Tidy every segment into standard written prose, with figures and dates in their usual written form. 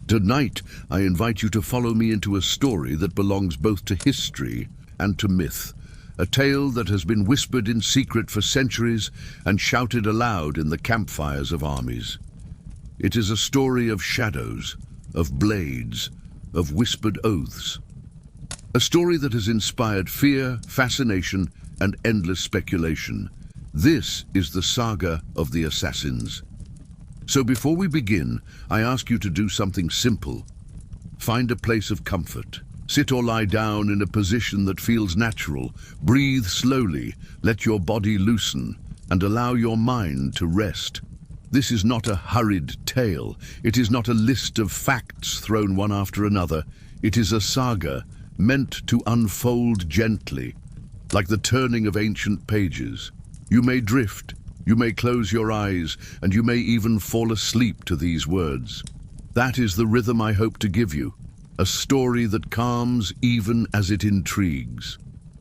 Tonight, I invite you to follow me into a story that belongs both to history and to myth. A tale that has been whispered in secret for centuries and shouted aloud in the campfires of armies. It is a story of shadows, of blades, of whispered oaths. A story that has inspired fear, fascination, and endless speculation. This is the saga of the assassins. So before we begin, I ask you to do something simple. Find a place of comfort. Sit or lie down in a position that feels natural. Breathe slowly, let your body loosen, and allow your mind to rest. This is not a hurried tale. It is not a list of facts thrown one after another. It is a saga meant to unfold gently, like the turning of ancient pages. You may drift, you may close your eyes, and you may even fall asleep to these words. That is the rhythm I hope to give you. A story that calms even as it intrigues.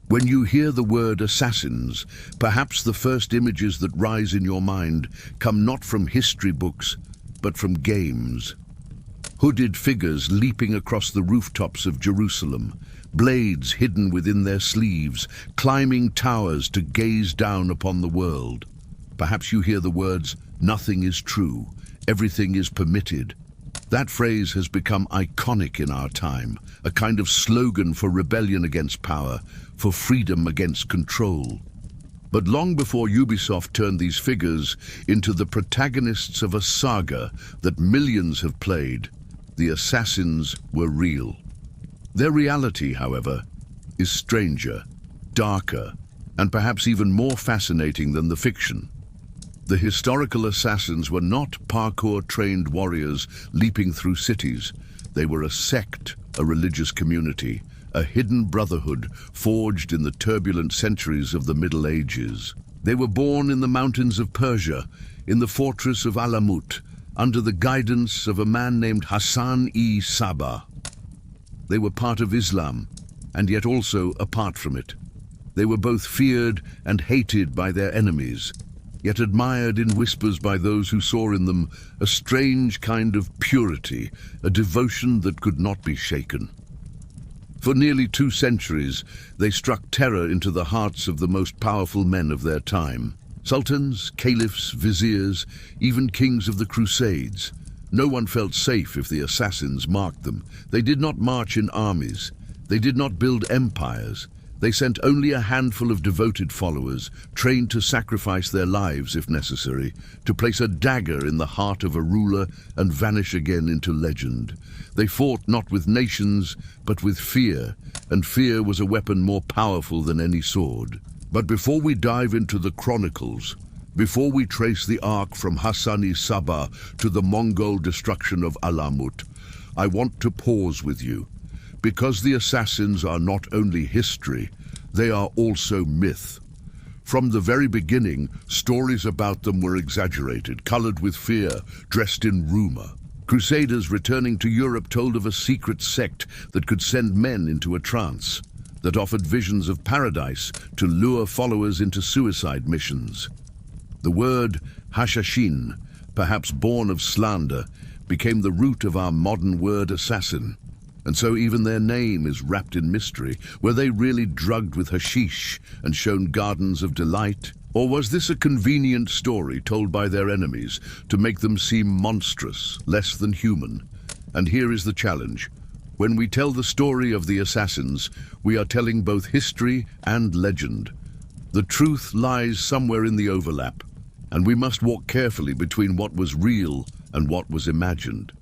When you hear the word assassins, perhaps the first images that rise in your mind come not from history books, but from games. Hooded figures leaping across the rooftops of Jerusalem, blades hidden within their sleeves, climbing towers to gaze down upon the world. Perhaps you hear the words, "Nothing is true, everything is permitted." That phrase has become iconic in our time, a kind of slogan for rebellion against power, for freedom against control. But long before Ubisoft turned these figures into the protagonists of a saga that millions have played, the assassins were real. Their reality, however, is stranger, darker, and perhaps even more fascinating than the fiction. The historical assassins were not parkour-trained warriors leaping through cities. They were a sect, a religious community, a hidden brotherhood forged in the turbulent centuries of the Middle Ages. They were born in the mountains of Persia, in the fortress of Alamut, under the guidance of a man named Hasan-i Sabbah. They were part of Islam, and yet also apart from it. They were both feared and hated by their enemies, yet admired in whispers by those who saw in them a strange kind of purity, a devotion that could not be shaken. For nearly 2 centuries, they struck terror into the hearts of the most powerful men of their time. Sultans, caliphs, viziers, even kings of the Crusades. No one felt safe if the assassins marked them. They did not march in armies. They did not build empires. They sent only a handful of devoted followers, trained to sacrifice their lives if necessary, to place a dagger in the heart of a ruler and vanish again into legend. They fought not with nations, but with fear, and fear was a weapon more powerful than any sword. But before we dive into the chronicles, before we trace the arc from Hasan-i Sabbah to the Mongol destruction of Alamut, I want to pause with you. Because the assassins are not only history, they are also myth. From the very beginning, stories about them were exaggerated, colored with fear, dressed in rumor. Crusaders returning to Europe told of a secret sect that could send men into a trance, that offered visions of paradise to lure followers into suicide missions. The word Hashashin, perhaps born of slander, became the root of our modern word assassin. And so even their name is wrapped in mystery. Were they really drugged with hashish and shown gardens of delight? Or was this a convenient story told by their enemies to make them seem monstrous, less than human? And here is the challenge. When we tell the story of the assassins, we are telling both history and legend. The truth lies somewhere in the overlap, and we must walk carefully between what was real and what was imagined.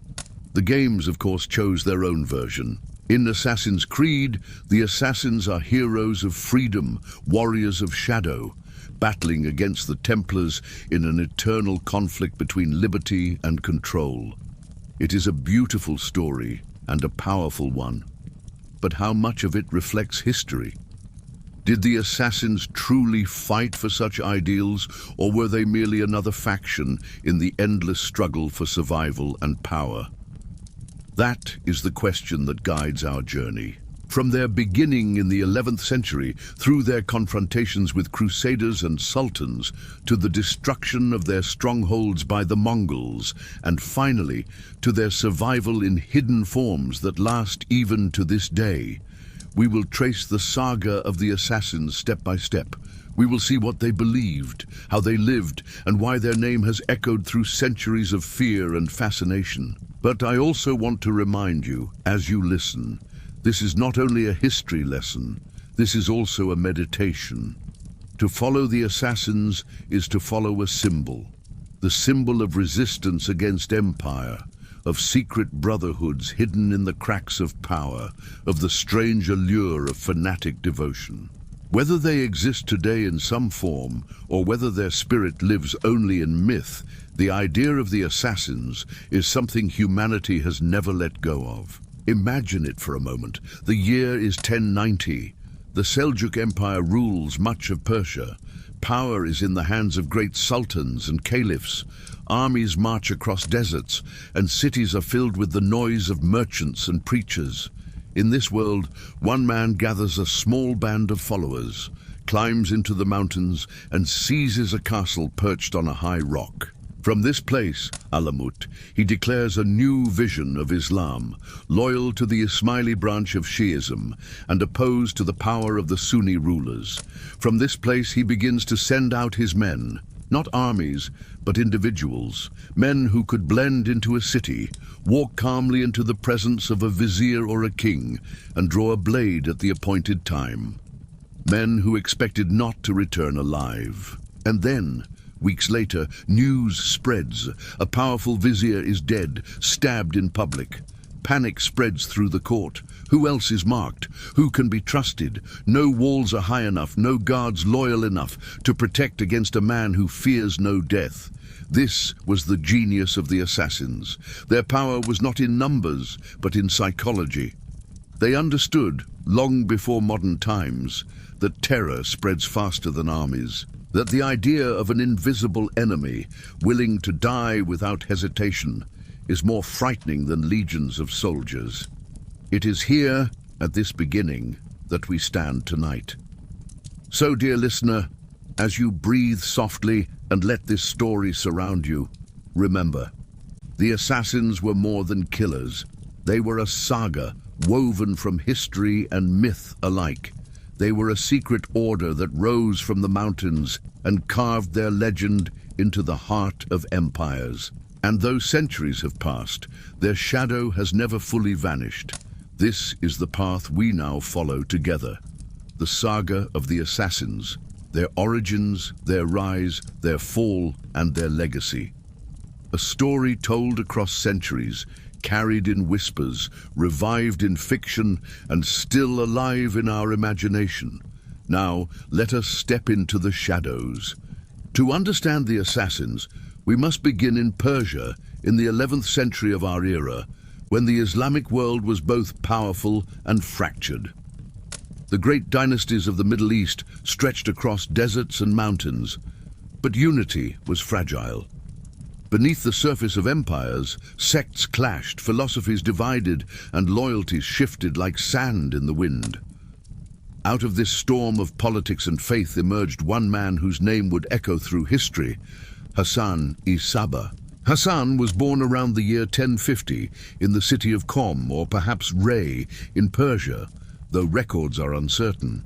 The games, of course, chose their own version. In Assassin's Creed, the assassins are heroes of freedom, warriors of shadow, battling against the Templars in an eternal conflict between liberty and control. It is a beautiful story and a powerful one. But how much of it reflects history? Did the assassins truly fight for such ideals, or were they merely another faction in the endless struggle for survival and power? That is the question that guides our journey. From their beginning in the 11th century, through their confrontations with Crusaders and Sultans, to the destruction of their strongholds by the Mongols, and finally, to their survival in hidden forms that last even to this day, we will trace the saga of the assassins step by step. We will see what they believed, how they lived, and why their name has echoed through centuries of fear and fascination. But I also want to remind you, as you listen, this is not only a history lesson, this is also a meditation. To follow the assassins is to follow a symbol, the symbol of resistance against empire, of secret brotherhoods hidden in the cracks of power, of the strange allure of fanatic devotion. Whether they exist today in some form, or whether their spirit lives only in myth, the idea of the assassins is something humanity has never let go of. Imagine it for a moment. The year is 1090. The Seljuk Empire rules much of Persia. Power is in the hands of great sultans and caliphs. Armies march across deserts, and cities are filled with the noise of merchants and preachers. In this world, one man gathers a small band of followers, climbs into the mountains, and seizes a castle perched on a high rock. From this place, Alamut, he declares a new vision of Islam, loyal to the Ismaili branch of Shiism and opposed to the power of the Sunni rulers. From this place he begins to send out his men, not armies, but individuals, men who could blend into a city, walk calmly into the presence of a vizier or a king, and draw a blade at the appointed time. Men who expected not to return alive. And then, weeks later, news spreads. A powerful vizier is dead, stabbed in public. Panic spreads through the court. Who else is marked? Who can be trusted? No walls are high enough, no guards loyal enough to protect against a man who fears no death. This was the genius of the assassins. Their power was not in numbers, but in psychology. They understood, long before modern times, that terror spreads faster than armies. That the idea of an invisible enemy, willing to die without hesitation, is more frightening than legions of soldiers. It is here, at this beginning, that we stand tonight. So, dear listener, as you breathe softly and let this story surround you, remember, the assassins were more than killers. They were a saga woven from history and myth alike. They were a secret order that rose from the mountains and carved their legend into the heart of empires. And though centuries have passed, their shadow has never fully vanished. This is the path we now follow together. The saga of the assassins, their origins, their rise, their fall, and their legacy. A story told across centuries, carried in whispers, revived in fiction, and still alive in our imagination. Now, let us step into the shadows. To understand the assassins, we must begin in Persia, in the 11th century of our era, when the Islamic world was both powerful and fractured. The great dynasties of the Middle East stretched across deserts and mountains, but unity was fragile. Beneath the surface of empires, sects clashed, philosophies divided, and loyalties shifted like sand in the wind. Out of this storm of politics and faith emerged one man whose name would echo through history, Hasan-i Sabbah. Hasan was born around the year 1050 in the city of Qom, or perhaps Ray, in Persia, though records are uncertain.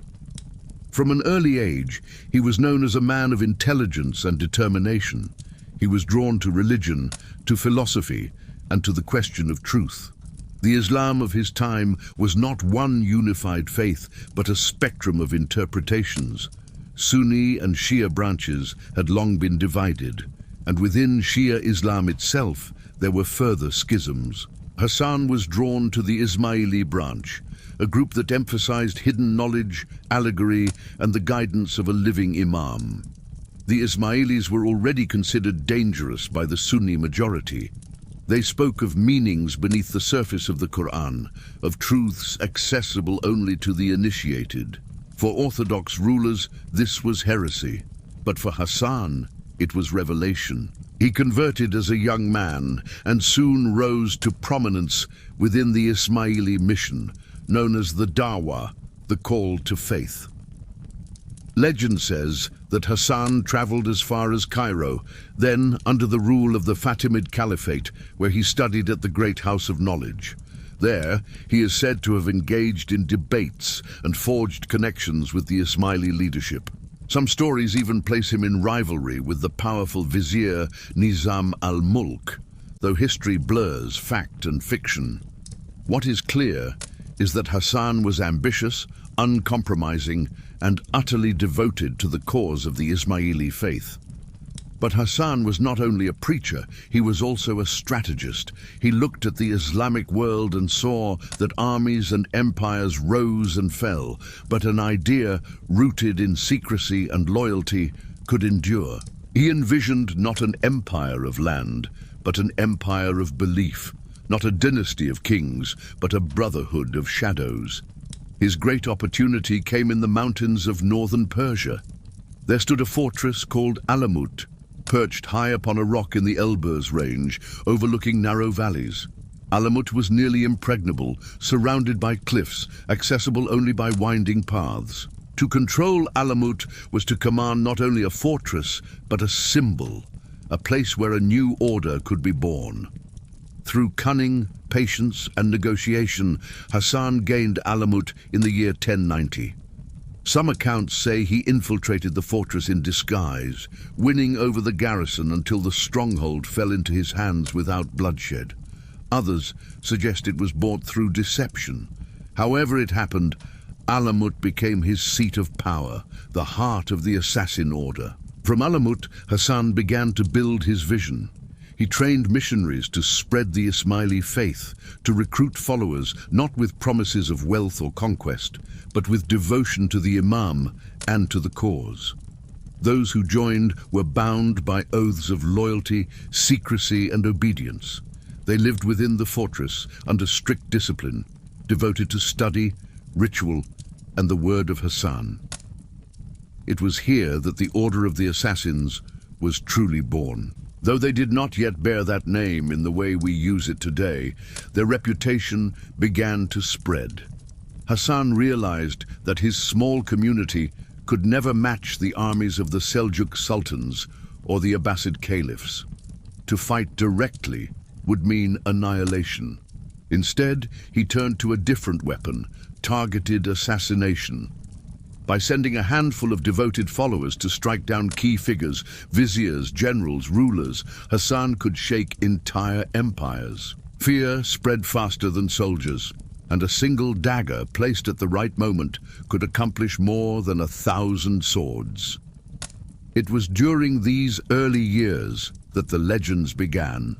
From an early age, he was known as a man of intelligence and determination. He was drawn to religion, to philosophy, and to the question of truth. The Islam of his time was not one unified faith, but a spectrum of interpretations. Sunni and Shia branches had long been divided, and within Shia Islam itself there were further schisms. Hasan was drawn to the Ismaili branch, a group that emphasized hidden knowledge, allegory, and the guidance of a living imam. The Ismailis were already considered dangerous by the Sunni majority. They spoke of meanings beneath the surface of the Quran, of truths accessible only to the initiated. For Orthodox rulers, this was heresy. But for Hasan, it was revelation. He converted as a young man and soon rose to prominence within the Ismaili mission, known as the Dawa, the call to faith. Legend says that Hassan traveled as far as Cairo, then under the rule of the Fatimid Caliphate, where he studied at the Great House of Knowledge. There, he is said to have engaged in debates and forged connections with the Ismaili leadership. Some stories even place him in rivalry with the powerful vizier Nizam al-Mulk, though history blurs fact and fiction. What is clear is that Hassan was ambitious, uncompromising, and utterly devoted to the cause of the Ismaili faith. But Hassan was not only a preacher, he was also a strategist. He looked at the Islamic world and saw that armies and empires rose and fell, but an idea rooted in secrecy and loyalty could endure. He envisioned not an empire of land, but an empire of belief, not a dynasty of kings, but a brotherhood of shadows. His great opportunity came in the mountains of northern Persia. There stood a fortress called Alamut, perched high upon a rock in the Elburz range, overlooking narrow valleys. Alamut was nearly impregnable, surrounded by cliffs, accessible only by winding paths. To control Alamut was to command not only a fortress, but a symbol, a place where a new order could be born. Through cunning, patience, and negotiation, Hassan gained Alamut in the year 1090. Some accounts say he infiltrated the fortress in disguise, winning over the garrison until the stronghold fell into his hands without bloodshed. Others suggest it was bought through deception. However it happened, Alamut became his seat of power, the heart of the assassin order. From Alamut, Hassan began to build his vision. He trained missionaries to spread the Ismaili faith, to recruit followers not with promises of wealth or conquest, but with devotion to the Imam and to the cause. Those who joined were bound by oaths of loyalty, secrecy, and obedience. They lived within the fortress under strict discipline, devoted to study, ritual, and the word of Hassan. It was here that the Order of the Assassins was truly born. Though they did not yet bear that name in the way we use it today, their reputation began to spread. Hassan realized that his small community could never match the armies of the Seljuk sultans or the Abbasid caliphs. To fight directly would mean annihilation. Instead, he turned to a different weapon, targeted assassination. By sending a handful of devoted followers to strike down key figures, viziers, generals, rulers, Hassan could shake entire empires. Fear spread faster than soldiers, and a single dagger placed at the right moment could accomplish more than 1,000 swords. It was during these early years that the legends began.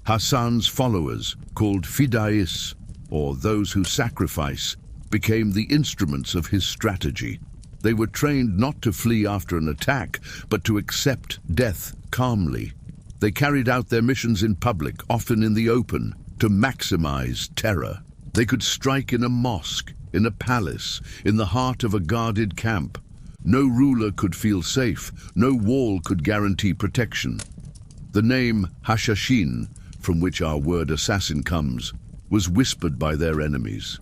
Hassan's followers, called fida'is, or those who sacrifice, became the instruments of his strategy. They were trained not to flee after an attack, but to accept death calmly. They carried out their missions in public, often in the open, to maximize terror. They could strike in a mosque, in a palace, in the heart of a guarded camp. No ruler could feel safe, no wall could guarantee protection. The name Hashashin, from which our word assassin comes, was whispered by their enemies.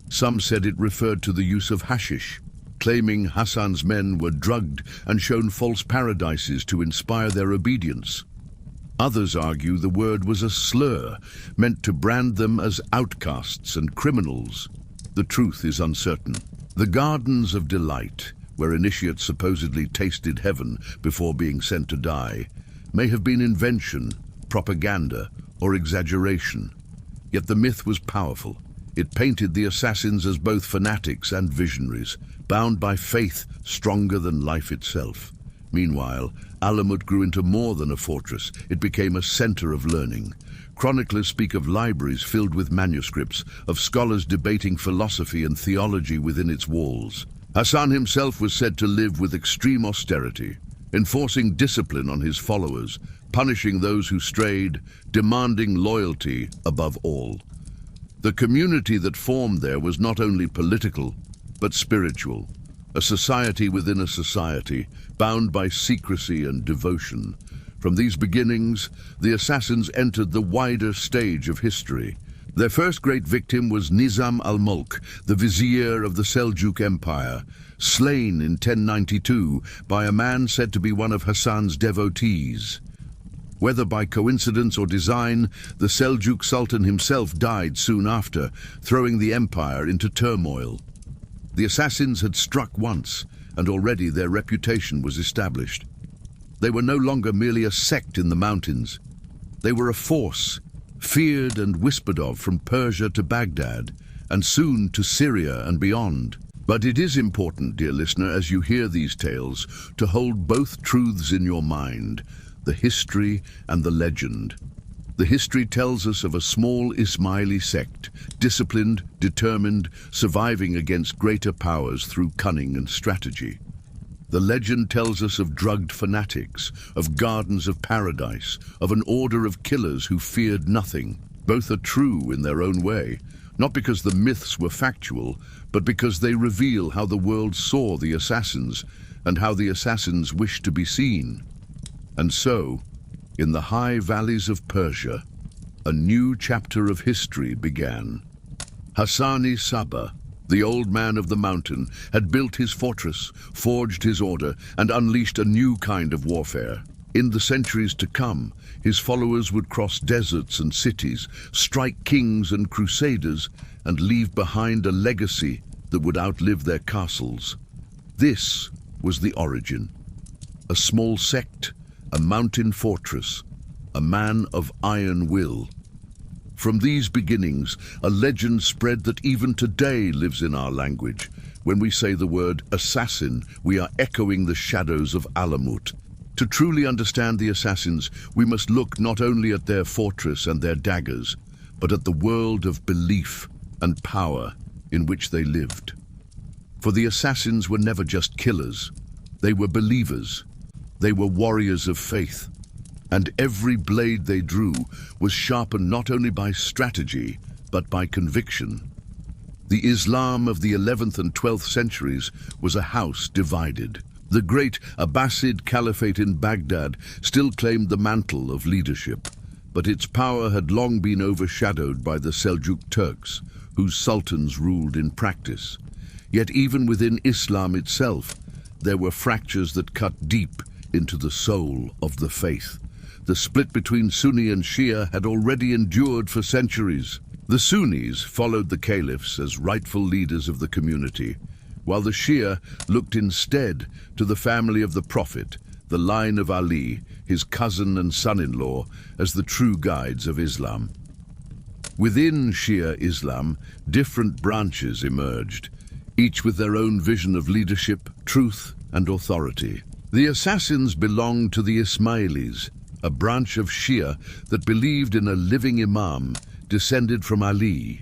Some said it referred to the use of hashish, claiming Hassan's men were drugged and shown false paradises to inspire their obedience. Others argue the word was a slur, meant to brand them as outcasts and criminals. The truth is uncertain. The Gardens of Delight, where initiates supposedly tasted heaven before being sent to die, may have been invention, propaganda, or exaggeration. Yet the myth was powerful. It painted the assassins as both fanatics and visionaries, bound by faith stronger than life itself. Meanwhile, Alamut grew into more than a fortress. It became a center of learning. Chroniclers speak of libraries filled with manuscripts, of scholars debating philosophy and theology within its walls. Hassan himself was said to live with extreme austerity, enforcing discipline on his followers, punishing those who strayed, demanding loyalty above all. The community that formed there was not only political, but spiritual, a society within a society, bound by secrecy and devotion. From these beginnings, the assassins entered the wider stage of history, Their first great victim was Nizam al-Mulk, the vizier of the Seljuk Empire, slain in 1092 by a man said to be one of Hassan's devotees. Whether by coincidence or design, the Seljuk Sultan himself died soon after, throwing the empire into turmoil. The assassins had struck once, and already their reputation was established. They were no longer merely a sect in the mountains. They were a force, feared and whispered of from Persia to Baghdad, and soon to Syria and beyond. But it is important, dear listener, as you hear these tales, to hold both truths in your mind, the history and the legend. The history tells us of a small Ismaili sect, disciplined, determined, surviving against greater powers through cunning and strategy. The legend tells us of drugged fanatics, of gardens of paradise, of an order of killers who feared nothing. Both are true in their own way, not because the myths were factual, but because they reveal how the world saw the assassins and how the assassins wished to be seen. And so, in the high valleys of Persia, a new chapter of history began. Hasan-i Sabbah, the old man of the mountain, had built his fortress, forged his order, and unleashed a new kind of warfare. In the centuries to come, his followers would cross deserts and cities, strike kings and crusaders, and leave behind a legacy that would outlive their castles. This was the origin. A small sect, a mountain fortress, a man of iron will. From these beginnings, a legend spread that even today lives in our language. When we say the word assassin, we are echoing the shadows of Alamut. To truly understand the assassins, we must look not only at their fortress and their daggers, but at the world of belief and power in which they lived. For the assassins were never just killers. They were believers. They were warriors of faith. And every blade they drew was sharpened not only by strategy, but by conviction. The Islam of the 11th and 12th centuries was a house divided. The great Abbasid Caliphate in Baghdad still claimed the mantle of leadership, but its power had long been overshadowed by the Seljuk Turks, whose sultans ruled in practice. Yet even within Islam itself, there were fractures that cut deep into the soul of the faith. The split between Sunni and Shia had already endured for centuries. The Sunnis followed the caliphs as rightful leaders of the community, while the Shia looked instead to the family of the Prophet, the line of Ali, his cousin and son-in-law, as the true guides of Islam. Within Shia Islam, different branches emerged, each with their own vision of leadership, truth, and authority. The assassins belonged to the Ismailis, a branch of Shia that believed in a living imam descended from Ali,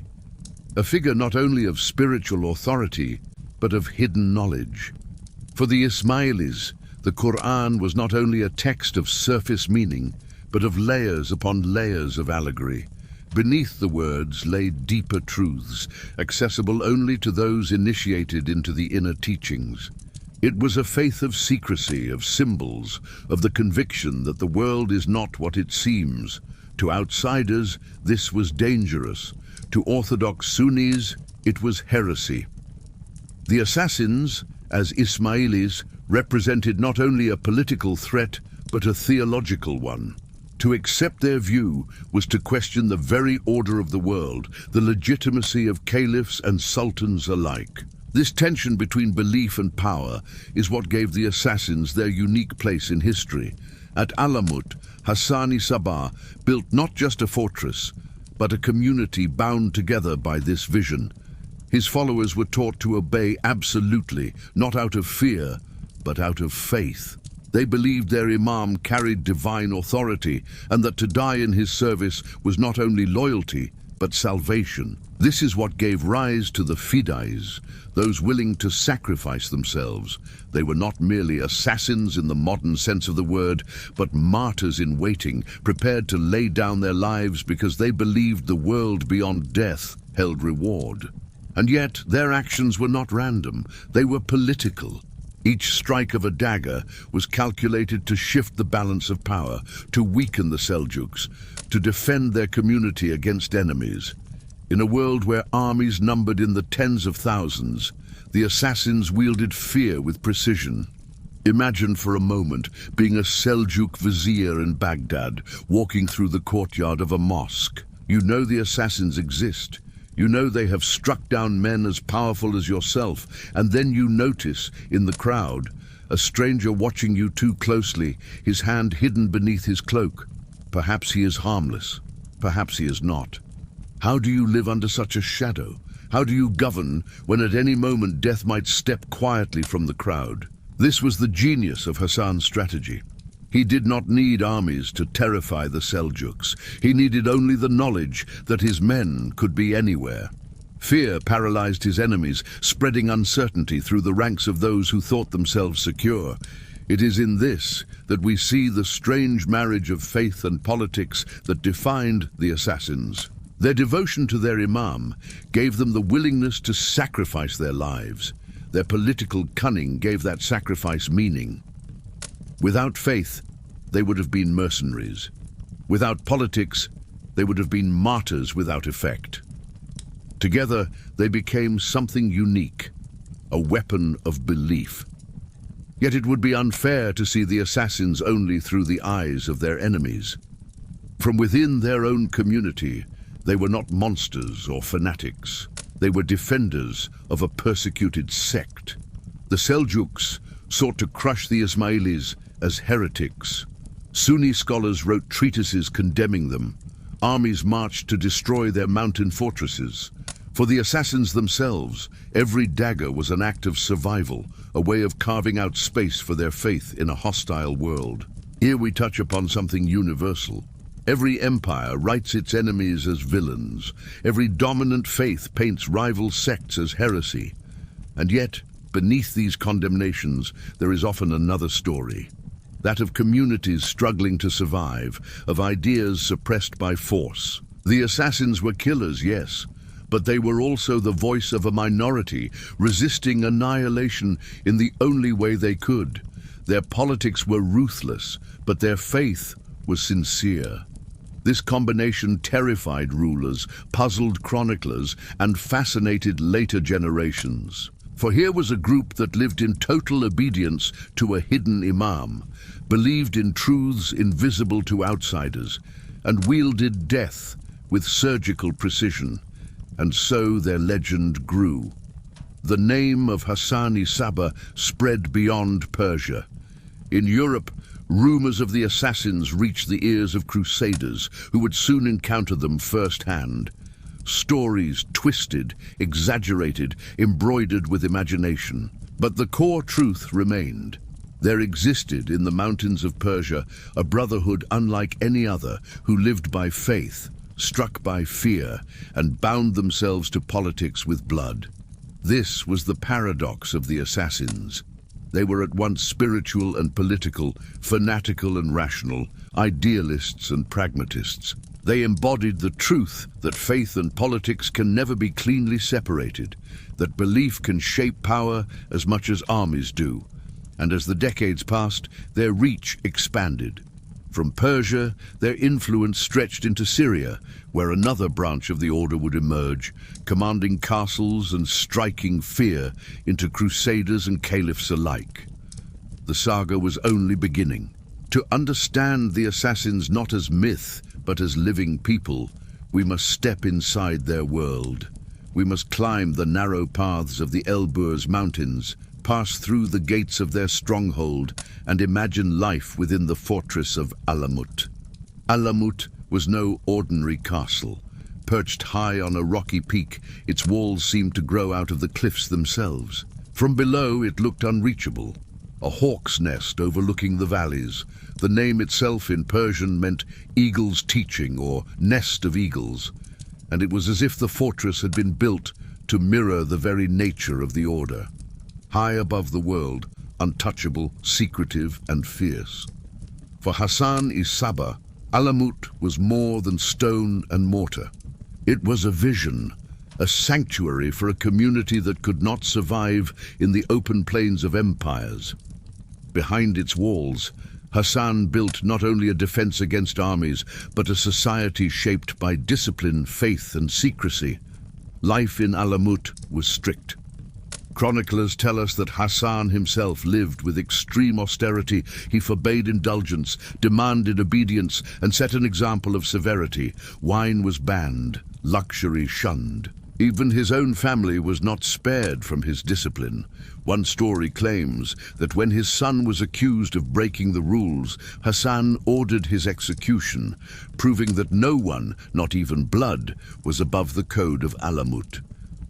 a figure not only of spiritual authority, but of hidden knowledge. For the Ismailis, the Quran was not only a text of surface meaning, but of layers upon layers of allegory. Beneath the words lay deeper truths, accessible only to those initiated into the inner teachings. It was a faith of secrecy, of symbols, of the conviction that the world is not what it seems. To outsiders, this was dangerous. To Orthodox Sunnis, it was heresy. The assassins, as Ismailis, represented not only a political threat, but a theological one. To accept their view was to question the very order of the world, the legitimacy of caliphs and sultans alike. This tension between belief and power is what gave the assassins their unique place in history. At Alamut, Hasan-i Sabbah built not just a fortress, but a community bound together by this vision. His followers were taught to obey absolutely, not out of fear, but out of faith. They believed their imam carried divine authority, and that to die in his service was not only loyalty, but salvation. This is what gave rise to the fida'is, those willing to sacrifice themselves. They were not merely assassins in the modern sense of the word, but martyrs in waiting, prepared to lay down their lives because they believed the world beyond death held reward. And yet their actions were not random, they were political. Each strike of a dagger was calculated to shift the balance of power, to weaken the Seljuks, to defend their community against enemies. In a world where armies numbered in the tens of thousands, the assassins wielded fear with precision. Imagine for a moment being a Seljuk vizier in Baghdad, walking through the courtyard of a mosque. You know the assassins exist. You know they have struck down men as powerful as yourself, and then you notice, in the crowd, a stranger watching you too closely, his hand hidden beneath his cloak. Perhaps he is harmless. Perhaps he is not. How do you live under such a shadow? How do you govern when at any moment death might step quietly from the crowd? This was the genius of Hasan's strategy. He did not need armies to terrify the Seljuks. He needed only the knowledge that his men could be anywhere. Fear paralyzed his enemies, spreading uncertainty through the ranks of those who thought themselves secure. It is in this that we see the strange marriage of faith and politics that defined the assassins. Their devotion to their imam gave them the willingness to sacrifice their lives. Their political cunning gave that sacrifice meaning. Without faith, they would have been mercenaries. Without politics, they would have been martyrs without effect. Together, they became something unique, a weapon of belief. Yet it would be unfair to see the assassins only through the eyes of their enemies. From within their own community, they were not monsters or fanatics. They were defenders of a persecuted sect. The Seljuks sought to crush the Ismailis as heretics. Sunni scholars wrote treatises condemning them. Armies marched to destroy their mountain fortresses. For the assassins themselves, every dagger was an act of survival, a way of carving out space for their faith in a hostile world. Here we touch upon something universal. Every empire writes its enemies as villains. Every dominant faith paints rival sects as heresy. And yet, beneath these condemnations, there is often another story. That of communities struggling to survive, of ideas suppressed by force. The assassins were killers, yes, but they were also the voice of a minority resisting annihilation in the only way they could. Their politics were ruthless, but their faith was sincere. This combination terrified rulers, puzzled chroniclers, and fascinated later generations. For here was a group that lived in total obedience to a hidden imam, believed in truths invisible to outsiders, and wielded death with surgical precision. And so their legend grew. The name of Hasan-i Sabbah spread beyond Persia. In Europe, rumors of the assassins reached the ears of Crusaders, who would soon encounter them firsthand. Stories twisted, exaggerated, embroidered with imagination. But the core truth remained. There existed in the mountains of Persia a brotherhood unlike any other, who lived by faith, struck by fear, and bound themselves to politics with blood. This was the paradox of the assassins. They were at once spiritual and political, fanatical and rational, idealists and pragmatists. They embodied the truth that faith and politics can never be cleanly separated, that belief can shape power as much as armies do. And as the decades passed, their reach expanded. From Persia, their influence stretched into Syria, where another branch of the order would emerge, commanding castles and striking fear into crusaders and caliphs alike. The saga was only beginning. To understand the assassins not as myth, but as living people, we must step inside their world. We must climb the narrow paths of the Elburz mountains, pass through the gates of their stronghold, and imagine life within the fortress of Alamut. Alamut was no ordinary castle. Perched high on a rocky peak, its walls seemed to grow out of the cliffs themselves. From below, it looked unreachable, a hawk's nest overlooking the valleys. The name itself in Persian meant eagle's teaching or nest of eagles, and it was as if the fortress had been built to mirror the very nature of the order. High above the world, untouchable, secretive, and fierce. For Hasan-i Sabbah, Alamut was more than stone and mortar. It was a vision, a sanctuary for a community that could not survive in the open plains of empires. Behind its walls, Hasan built not only a defense against armies, but a society shaped by discipline, faith, and secrecy. Life in Alamut was strict. Chroniclers tell us that Hasan himself lived with extreme austerity. He forbade indulgence, demanded obedience, and set an example of severity. Wine was banned, luxury shunned. Even his own family was not spared from his discipline. One story claims that when his son was accused of breaking the rules, Hasan ordered his execution, proving that no one, not even blood, was above the code of Alamut.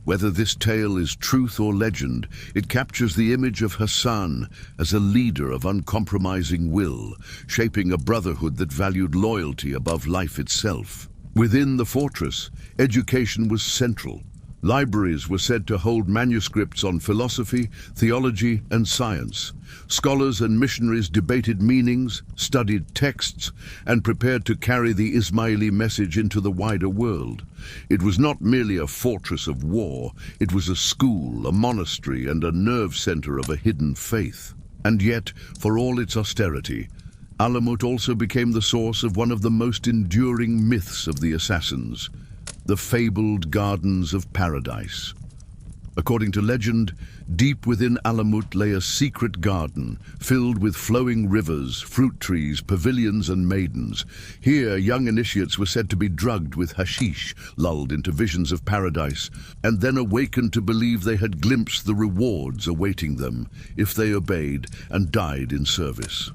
Whether this tale is truth or legend, it captures the image of Hasan as a leader of uncompromising will, shaping a brotherhood that valued loyalty above life itself. Within the fortress, education was central. Libraries were said to hold manuscripts on philosophy, theology, and science. Scholars and missionaries debated meanings, studied texts, and prepared to carry the Ismaili message into the wider world. It was not merely a fortress of war, it was a school, a monastery, and a nerve center of a hidden faith. And yet, for all its austerity, Alamut also became the source of one of the most enduring myths of the assassins, the fabled Gardens of Paradise. According to legend, deep within Alamut lay a secret garden filled with flowing rivers, fruit trees, pavilions, and maidens. Here, young initiates were said to be drugged with hashish, lulled into visions of paradise, and then awakened to believe they had glimpsed the rewards awaiting them if they obeyed and died in service.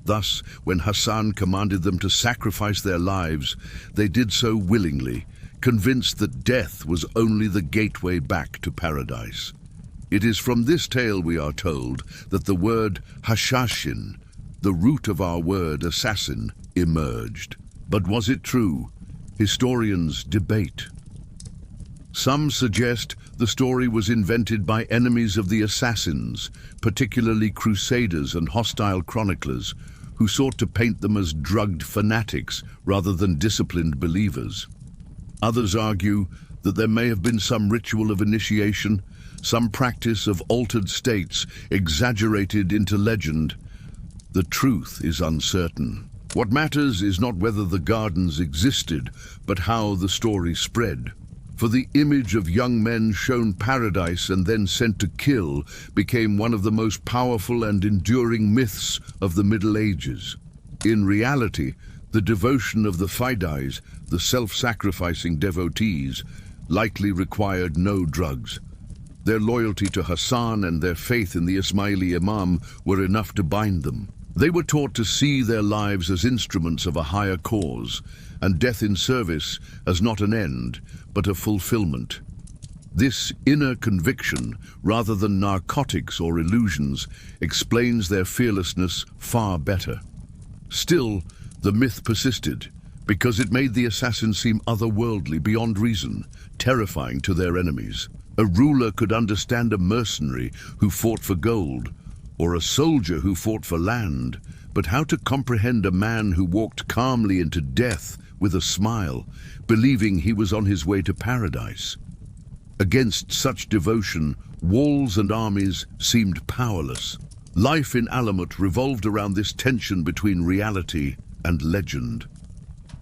Thus, when Hasan commanded them to sacrifice their lives, they did so willingly, convinced that death was only the gateway back to paradise. It is from this tale, we are told, that the word Hashashin, the root of our word assassin, emerged. But was it true? Historians debate. Some suggest the story was invented by enemies of the assassins, particularly Crusaders and hostile chroniclers, who sought to paint them as drugged fanatics rather than disciplined believers. Others argue that there may have been some ritual of initiation, some practice of altered states exaggerated into legend. The truth is uncertain. What matters is not whether the gardens existed, but how the story spread. For the image of young men shown paradise and then sent to kill became one of the most powerful and enduring myths of the Middle Ages. In reality, the devotion of the fida'is, the self-sacrificing devotees, likely required no drugs. Their loyalty to Hasan and their faith in the Ismaili Imam were enough to bind them. They were taught to see their lives as instruments of a higher cause, and death in service as not an end, but a fulfillment. This inner conviction, rather than narcotics or illusions, explains their fearlessness far better. Still, the myth persisted, because it made the assassin seem otherworldly beyond reason, terrifying to their enemies. A ruler could understand a mercenary who fought for gold, or a soldier who fought for land, but how to comprehend a man who walked calmly into death with a smile, believing he was on his way to paradise? Against such devotion, walls and armies seemed powerless. Life in Alamut revolved around this tension between reality and legend.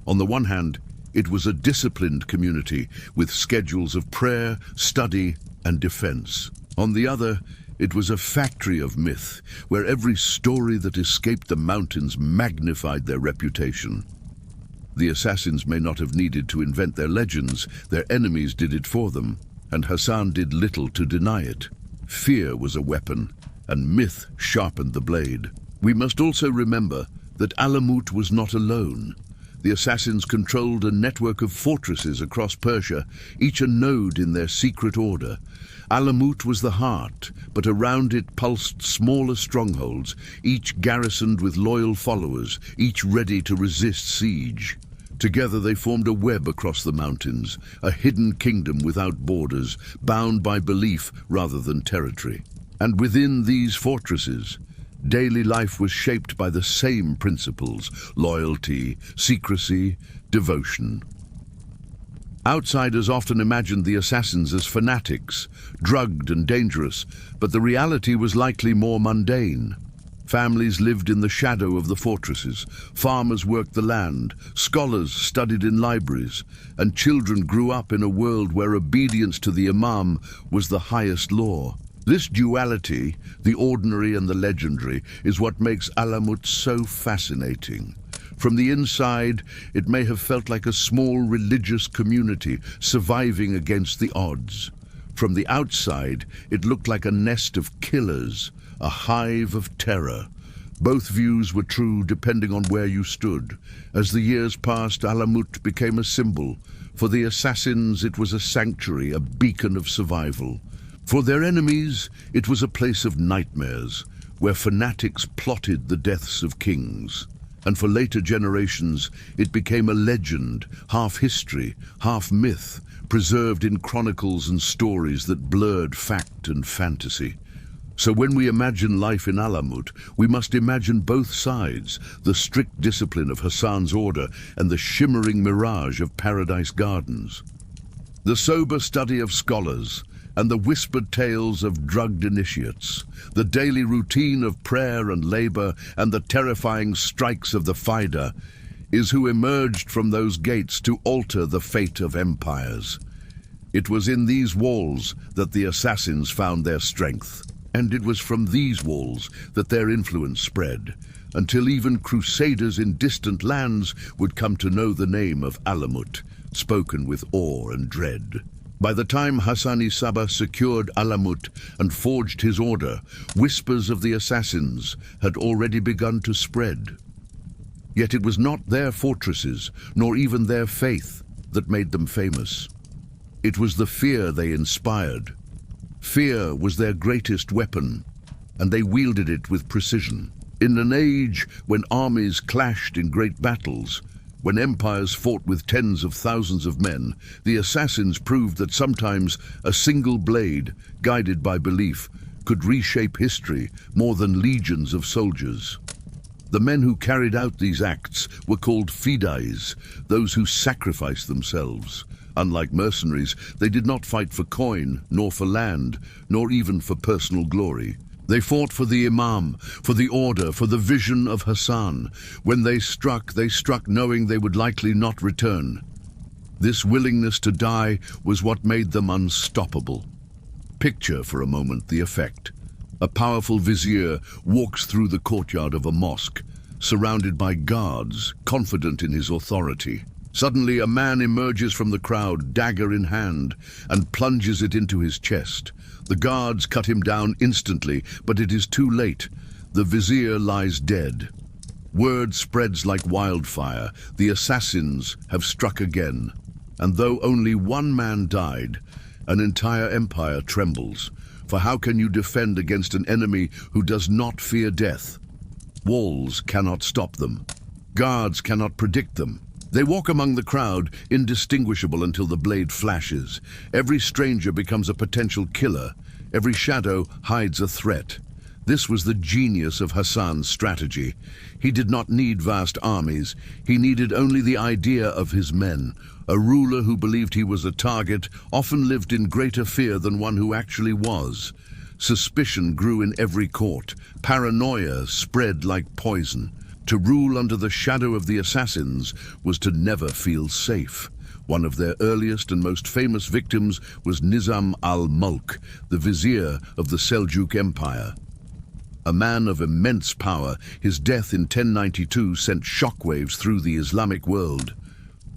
On the one hand, it was a disciplined community with schedules of prayer, study, and defense. On the other, it was a factory of myth, where every story that escaped the mountains magnified their reputation. The assassins may not have needed to invent their legends, their enemies did it for them, and Hasan did little to deny it. Fear was a weapon, and myth sharpened the blade. We must also remember that Alamut was not alone. The assassins controlled a network of fortresses across Persia, each a node in their secret order. Alamut was the heart, but around it pulsed smaller strongholds, each garrisoned with loyal followers, each ready to resist siege. Together they formed a web across the mountains, a hidden kingdom without borders, bound by belief rather than territory. And within these fortresses, daily life was shaped by the same principles: loyalty, secrecy, devotion. Outsiders often imagined the assassins as fanatics, drugged and dangerous, but the reality was likely more mundane. Families lived in the shadow of the fortresses, farmers worked the land, scholars studied in libraries, and children grew up in a world where obedience to the imam was the highest law. This duality, the ordinary and the legendary, is what makes Alamut so fascinating. From the inside, it may have felt like a small religious community surviving against the odds. From the outside, it looked like a nest of killers, a hive of terror. Both views were true depending on where you stood. As the years passed, Alamut became a symbol. For the assassins, it was a sanctuary, a beacon of survival. For their enemies, it was a place of nightmares, where fanatics plotted the deaths of kings. And for later generations, it became a legend, half history, half myth, preserved in chronicles and stories that blurred fact and fantasy. So when we imagine life in Alamut, we must imagine both sides, the strict discipline of Hasan's order and the shimmering mirage of Paradise Gardens. The sober study of scholars and the whispered tales of drugged initiates, the daily routine of prayer and labor and the terrifying strikes of the fida'is, is who emerged from those gates to alter the fate of empires. It was in these walls that the assassins found their strength. And it was from these walls that their influence spread, until even crusaders in distant lands would come to know the name of Alamut, spoken with awe and dread. By the time Hasan-i Sabbah secured Alamut and forged his order, whispers of the assassins had already begun to spread. Yet it was not their fortresses, nor even their faith, that made them famous. It was the fear they inspired. Fear was their greatest weapon, and they wielded it with precision. In an age when armies clashed in great battles, when empires fought with tens of thousands of men, the assassins proved that sometimes a single blade, guided by belief, could reshape history more than legions of soldiers. The men who carried out these acts were called fida'is, those who sacrificed themselves. Unlike mercenaries, they did not fight for coin, nor for land, nor even for personal glory. They fought for the imam, for the order, for the vision of Hasan. When they struck knowing they would likely not return. This willingness to die was what made them unstoppable. Picture for a moment the effect. A powerful vizier walks through the courtyard of a mosque, surrounded by guards, confident in his authority. Suddenly, a man emerges from the crowd, dagger in hand, and plunges it into his chest. The guards cut him down instantly, but it is too late. The vizier lies dead. Word spreads like wildfire. The assassins have struck again. And though only one man died, an entire empire trembles. For how can you defend against an enemy who does not fear death? Walls cannot stop them. Guards cannot predict them. They walk among the crowd, indistinguishable until the blade flashes. Every stranger becomes a potential killer. Every shadow hides a threat. This was the genius of Hasan's strategy. He did not need vast armies. He needed only the idea of his men. A ruler who believed he was a target often lived in greater fear than one who actually was. Suspicion grew in every court. Paranoia spread like poison. To rule under the shadow of the assassins was to never feel safe. One of their earliest and most famous victims was Nizam al-Mulk, the vizier of the Seljuk Empire. A man of immense power, his death in 1092 sent shockwaves through the Islamic world.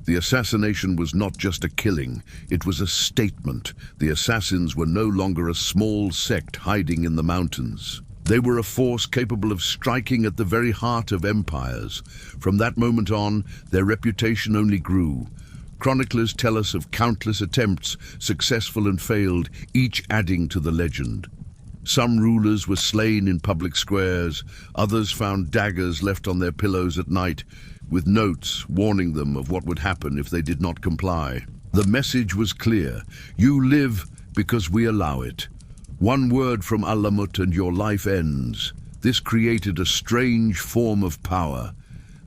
The assassination was not just a killing, it was a statement. The assassins were no longer a small sect hiding in the mountains. They were a force capable of striking at the very heart of empires. From that moment on, their reputation only grew. Chroniclers tell us of countless attempts, successful and failed, each adding to the legend. Some rulers were slain in public squares, others found daggers left on their pillows at night, with notes warning them of what would happen if they did not comply. The message was clear: you live because we allow it. One word from Alamut and your life ends. This created a strange form of power.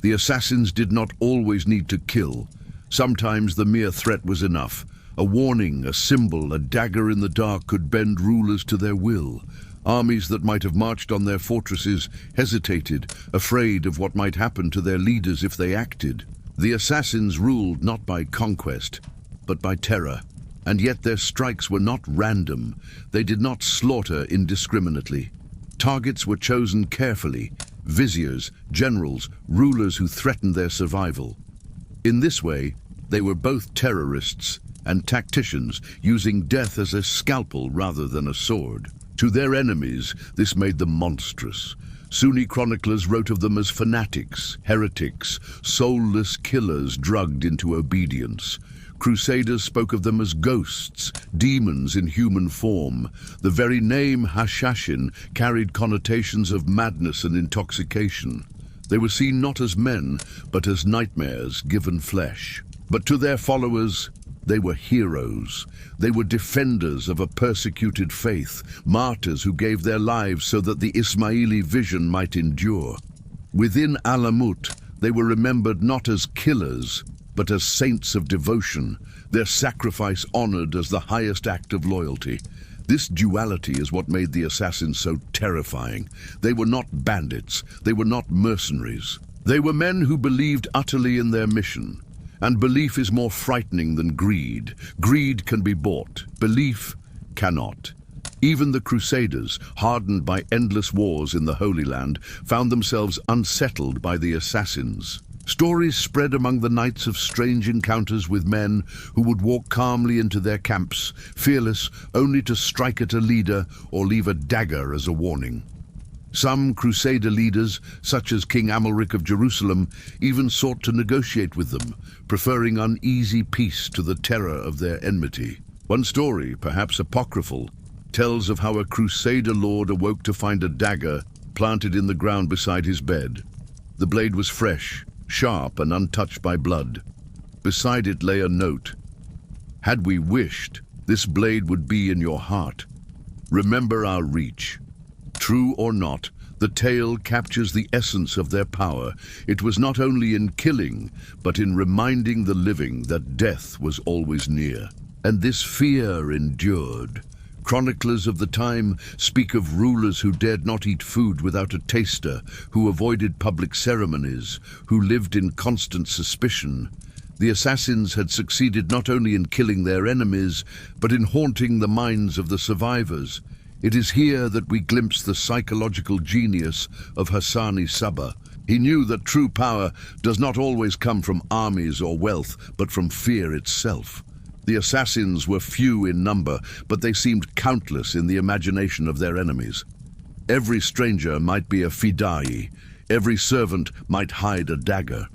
The assassins did not always need to kill. Sometimes the mere threat was enough. A warning, a symbol, a dagger in the dark could bend rulers to their will. Armies that might have marched on their fortresses hesitated, afraid of what might happen to their leaders if they acted. The assassins ruled not by conquest, but by terror. And yet their strikes were not random. They did not slaughter indiscriminately. Targets were chosen carefully: viziers, generals, rulers who threatened their survival. In this way, they were both terrorists and tacticians, using death as a scalpel rather than a sword. To their enemies, this made them monstrous. Sunni chroniclers wrote of them as fanatics, heretics, soulless killers drugged into obedience. Crusaders spoke of them as ghosts, demons in human form. The very name Hashashin carried connotations of madness and intoxication. They were seen not as men, but as nightmares given flesh. But to their followers, they were heroes. They were defenders of a persecuted faith, martyrs who gave their lives so that the Ismaili vision might endure. Within Alamut, they were remembered not as killers, but as saints of devotion, their sacrifice honored as the highest act of loyalty. This duality is what made the assassins so terrifying. They were not bandits, they were not mercenaries. They were men who believed utterly in their mission. And belief is more frightening than greed. Greed can be bought, belief cannot. Even the Crusaders, hardened by endless wars in the Holy Land, found themselves unsettled by the assassins. Stories spread among the knights of strange encounters with men who would walk calmly into their camps, fearless only to strike at a leader or leave a dagger as a warning. Some Crusader leaders, such as King Amalric of Jerusalem, even sought to negotiate with them, preferring uneasy peace to the terror of their enmity. One story, perhaps apocryphal, tells of how a Crusader lord awoke to find a dagger planted in the ground beside his bed. The blade was fresh, sharp and untouched by blood. Beside it lay a note: "Had we wished, this blade would be in your heart. Remember our reach." True or not, the tale captures the essence of their power. It was not only in killing, but in reminding the living that death was always near. And this fear endured. Chroniclers of the time speak of rulers who dared not eat food without a taster, who avoided public ceremonies, who lived in constant suspicion. The assassins had succeeded not only in killing their enemies, but in haunting the minds of the survivors. It is here that we glimpse the psychological genius of Hasan-i Sabbah. He knew that true power does not always come from armies or wealth, but from fear itself. The assassins were few in number, but they seemed countless in the imagination of their enemies. Every stranger might be a fida'is. Every servant might hide a dagger.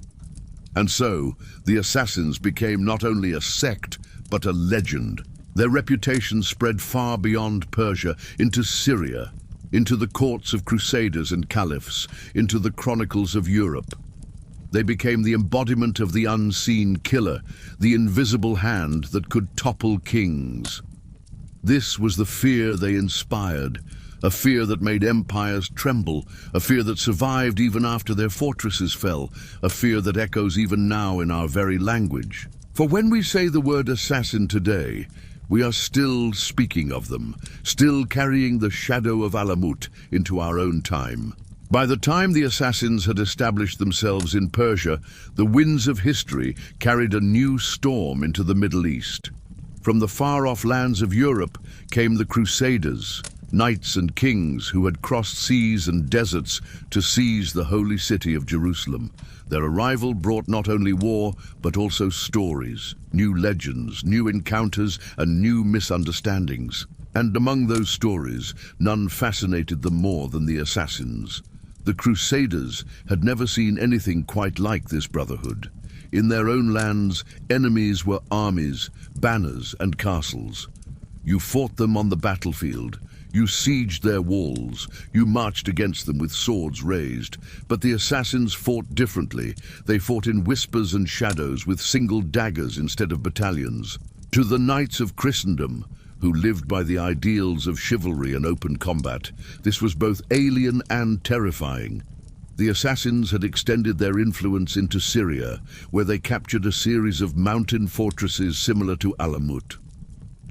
And so, the assassins became not only a sect, but a legend. Their reputation spread far beyond Persia, into Syria, into the courts of crusaders and caliphs, into the chronicles of Europe. They became the embodiment of the unseen killer, the invisible hand that could topple kings. This was the fear they inspired, a fear that made empires tremble, a fear that survived even after their fortresses fell, a fear that echoes even now in our very language. For when we say the word assassin today, we are still speaking of them, still carrying the shadow of Alamut into our own time. By the time the assassins had established themselves in Persia, the winds of history carried a new storm into the Middle East. From the far-off lands of Europe came the Crusaders, knights and kings who had crossed seas and deserts to seize the holy city of Jerusalem. Their arrival brought not only war, but also stories, new legends, new encounters, and new misunderstandings. And among those stories, none fascinated them more than the assassins. The Crusaders had never seen anything quite like this brotherhood. In their own lands, enemies were armies, banners, and castles. You fought them on the battlefield. You sieged their walls, you marched against them with swords raised. But the assassins fought differently. They fought in whispers and shadows with single daggers instead of battalions. To the knights of Christendom, who lived by the ideals of chivalry and open combat, this was both alien and terrifying. The assassins had extended their influence into Syria, where they captured a series of mountain fortresses similar to Alamut.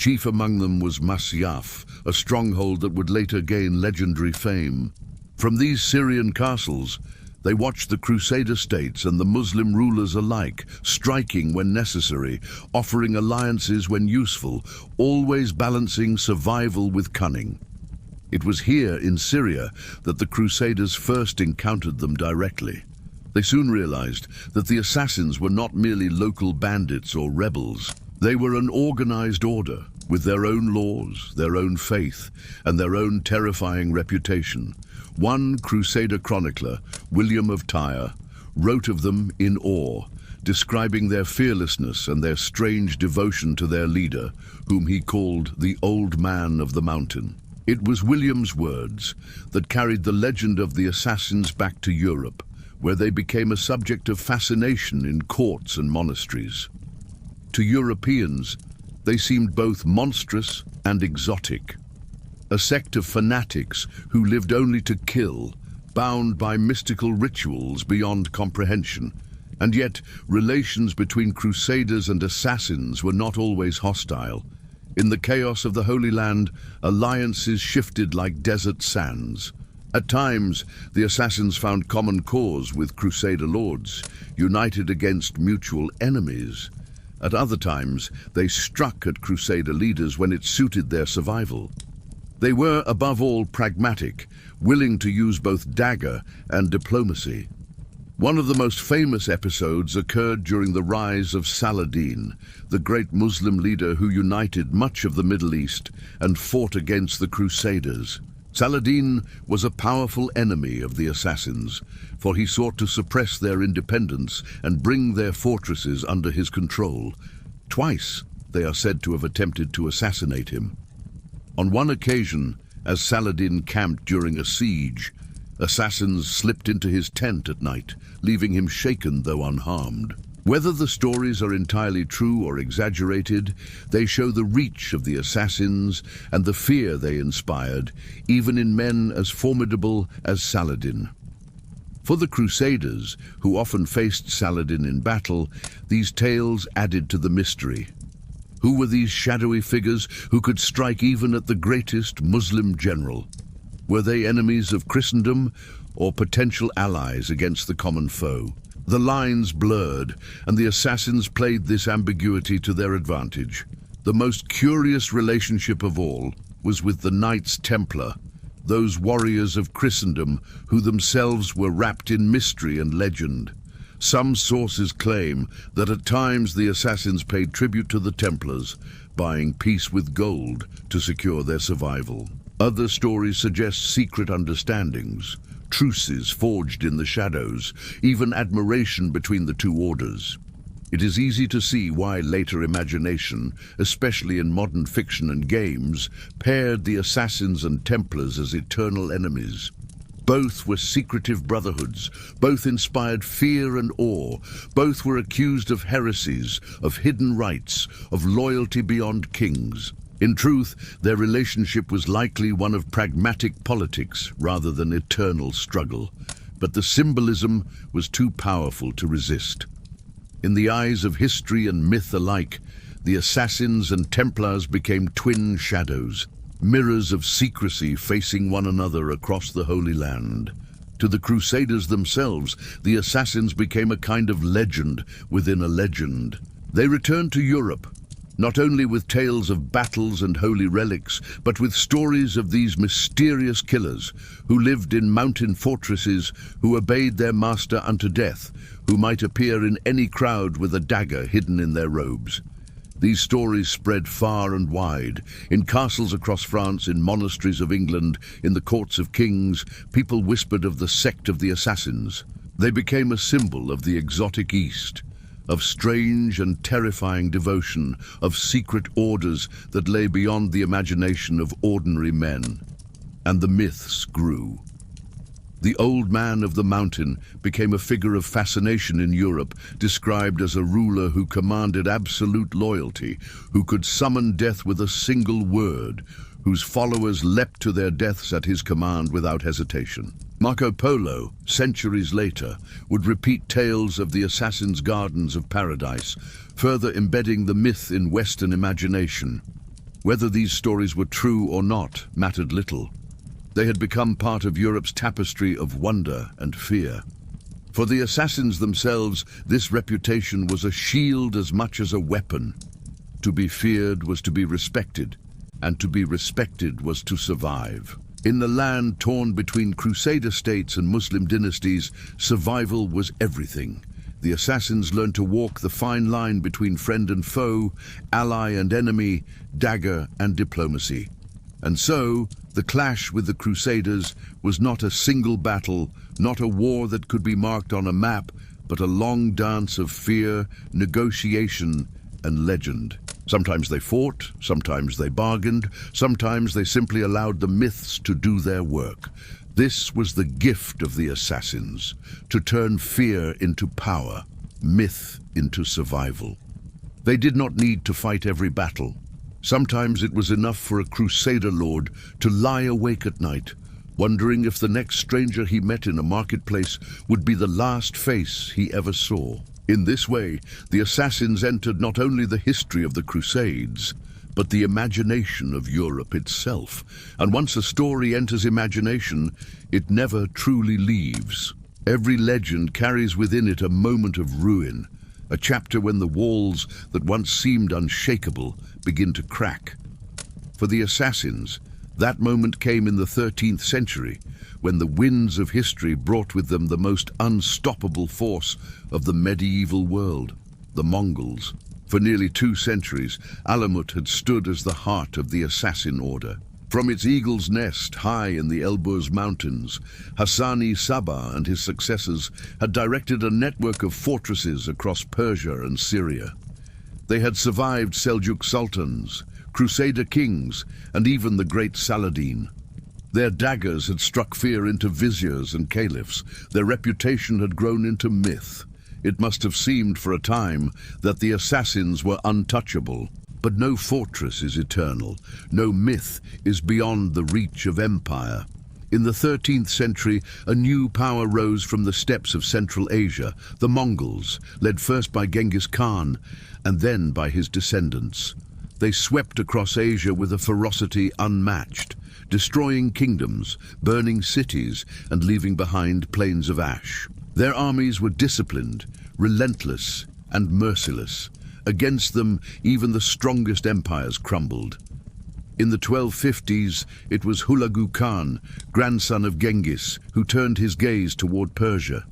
Chief among them was Masyaf, a stronghold that would later gain legendary fame. From these Syrian castles, they watched the Crusader states and the Muslim rulers alike, striking when necessary, offering alliances when useful, always balancing survival with cunning. It was here in Syria that the Crusaders first encountered them directly. They soon realized that the assassins were not merely local bandits or rebels. They were an organized order, with their own laws, their own faith, and their own terrifying reputation. One Crusader chronicler, William of Tyre, wrote of them in awe, describing their fearlessness and their strange devotion to their leader, whom he called the Old Man of the Mountain. It was William's words that carried the legend of the assassins back to Europe, where they became a subject of fascination in courts and monasteries. To Europeans, they seemed both monstrous and exotic. A sect of fanatics who lived only to kill, bound by mystical rituals beyond comprehension. And yet, relations between Crusaders and assassins were not always hostile. In the chaos of the Holy Land, alliances shifted like desert sands. At times, the assassins found common cause with Crusader lords, united against mutual enemies. At other times, they struck at Crusader leaders when it suited their survival. They were, above all, pragmatic, willing to use both dagger and diplomacy. One of the most famous episodes occurred during the rise of Saladin, the great Muslim leader who united much of the Middle East and fought against the Crusaders. Saladin was a powerful enemy of the assassins, for he sought to suppress their independence and bring their fortresses under his control. Twice, they are said to have attempted to assassinate him. On one occasion, as Saladin camped during a siege, assassins slipped into his tent at night, leaving him shaken though unharmed. Whether the stories are entirely true or exaggerated, they show the reach of the assassins and the fear they inspired, even in men as formidable as Saladin. For the Crusaders, who often faced Saladin in battle, these tales added to the mystery. Who were these shadowy figures who could strike even at the greatest Muslim general? Were they enemies of Christendom or potential allies against the common foe? The lines blurred, and the assassins played this ambiguity to their advantage. The most curious relationship of all was with the Knights Templar, those warriors of Christendom who themselves were wrapped in mystery and legend. Some sources claim that at times the assassins paid tribute to the Templars, buying peace with gold to secure their survival. Other stories suggest secret understandings, truces forged in the shadows, even admiration between the two orders. It is easy to see why later imagination, especially in modern fiction and games, paired the assassins and Templars as eternal enemies. Both were secretive brotherhoods, both inspired fear and awe, both were accused of heresies, of hidden rites, of loyalty beyond kings. In truth, their relationship was likely one of pragmatic politics rather than eternal struggle, but the symbolism was too powerful to resist. In the eyes of history and myth alike, the assassins and Templars became twin shadows, mirrors of secrecy facing one another across the Holy Land. To the Crusaders themselves, the assassins became a kind of legend within a legend. They returned to Europe, not only with tales of battles and holy relics, but with stories of these mysterious killers who lived in mountain fortresses, who obeyed their master unto death, who might appear in any crowd with a dagger hidden in their robes. These stories spread far and wide. In castles across France, in monasteries of England, in the courts of kings, people whispered of the sect of the assassins. They became a symbol of the exotic East, of strange and terrifying devotion, of secret orders that lay beyond the imagination of ordinary men. And the myths grew. The Old Man of the Mountain became a figure of fascination in Europe, described as a ruler who commanded absolute loyalty, who could summon death with a single word, whose followers leapt to their deaths at his command without hesitation. Marco Polo, centuries later, would repeat tales of the assassins' gardens of paradise, further embedding the myth in Western imagination. Whether these stories were true or not mattered little. They had become part of Europe's tapestry of wonder and fear. For the assassins themselves, this reputation was a shield as much as a weapon. To be feared was to be respected, and to be respected was to survive. In the land torn between Crusader states and Muslim dynasties, survival was everything. The assassins learned to walk the fine line between friend and foe, ally and enemy, dagger and diplomacy. And so, the clash with the Crusaders was not a single battle, not a war that could be marked on a map, but a long dance of fear, negotiation, and legend. Sometimes they fought, sometimes they bargained, sometimes they simply allowed the myths to do their work. This was the gift of the assassins, to turn fear into power, myth into survival. They did not need to fight every battle. Sometimes it was enough for a Crusader lord to lie awake at night, wondering if the next stranger he met in a marketplace would be the last face he ever saw. In this way, the assassins entered not only the history of the Crusades, but the imagination of Europe itself. And once a story enters imagination, it never truly leaves. Every legend carries within it a moment of ruin, a chapter when the walls that once seemed unshakable begin to crack. For the assassins, that moment came in the 13th century, when the winds of history brought with them the most unstoppable force of the medieval world, the Mongols. For nearly 2 centuries, Alamut had stood as the heart of the assassin order. From its eagle's nest high in the Elburz Mountains, Hasan-i Sabbah and his successors had directed a network of fortresses across Persia and Syria. They had survived Seljuk sultans, Crusader kings, and even the great Saladin. Their daggers had struck fear into viziers and caliphs. Their reputation had grown into myth. It must have seemed for a time that the assassins were untouchable. But no fortress is eternal. No myth is beyond the reach of empire. In the 13th century, a new power rose from the steppes of Central Asia, the Mongols, led first by Genghis Khan and then by his descendants. They swept across Asia with a ferocity unmatched, destroying kingdoms, burning cities, and leaving behind plains of ash. Their armies were disciplined, relentless, and merciless. Against them, even the strongest empires crumbled. In the 1250s, it was Hulagu Khan, grandson of Genghis, who turned his gaze toward Persia.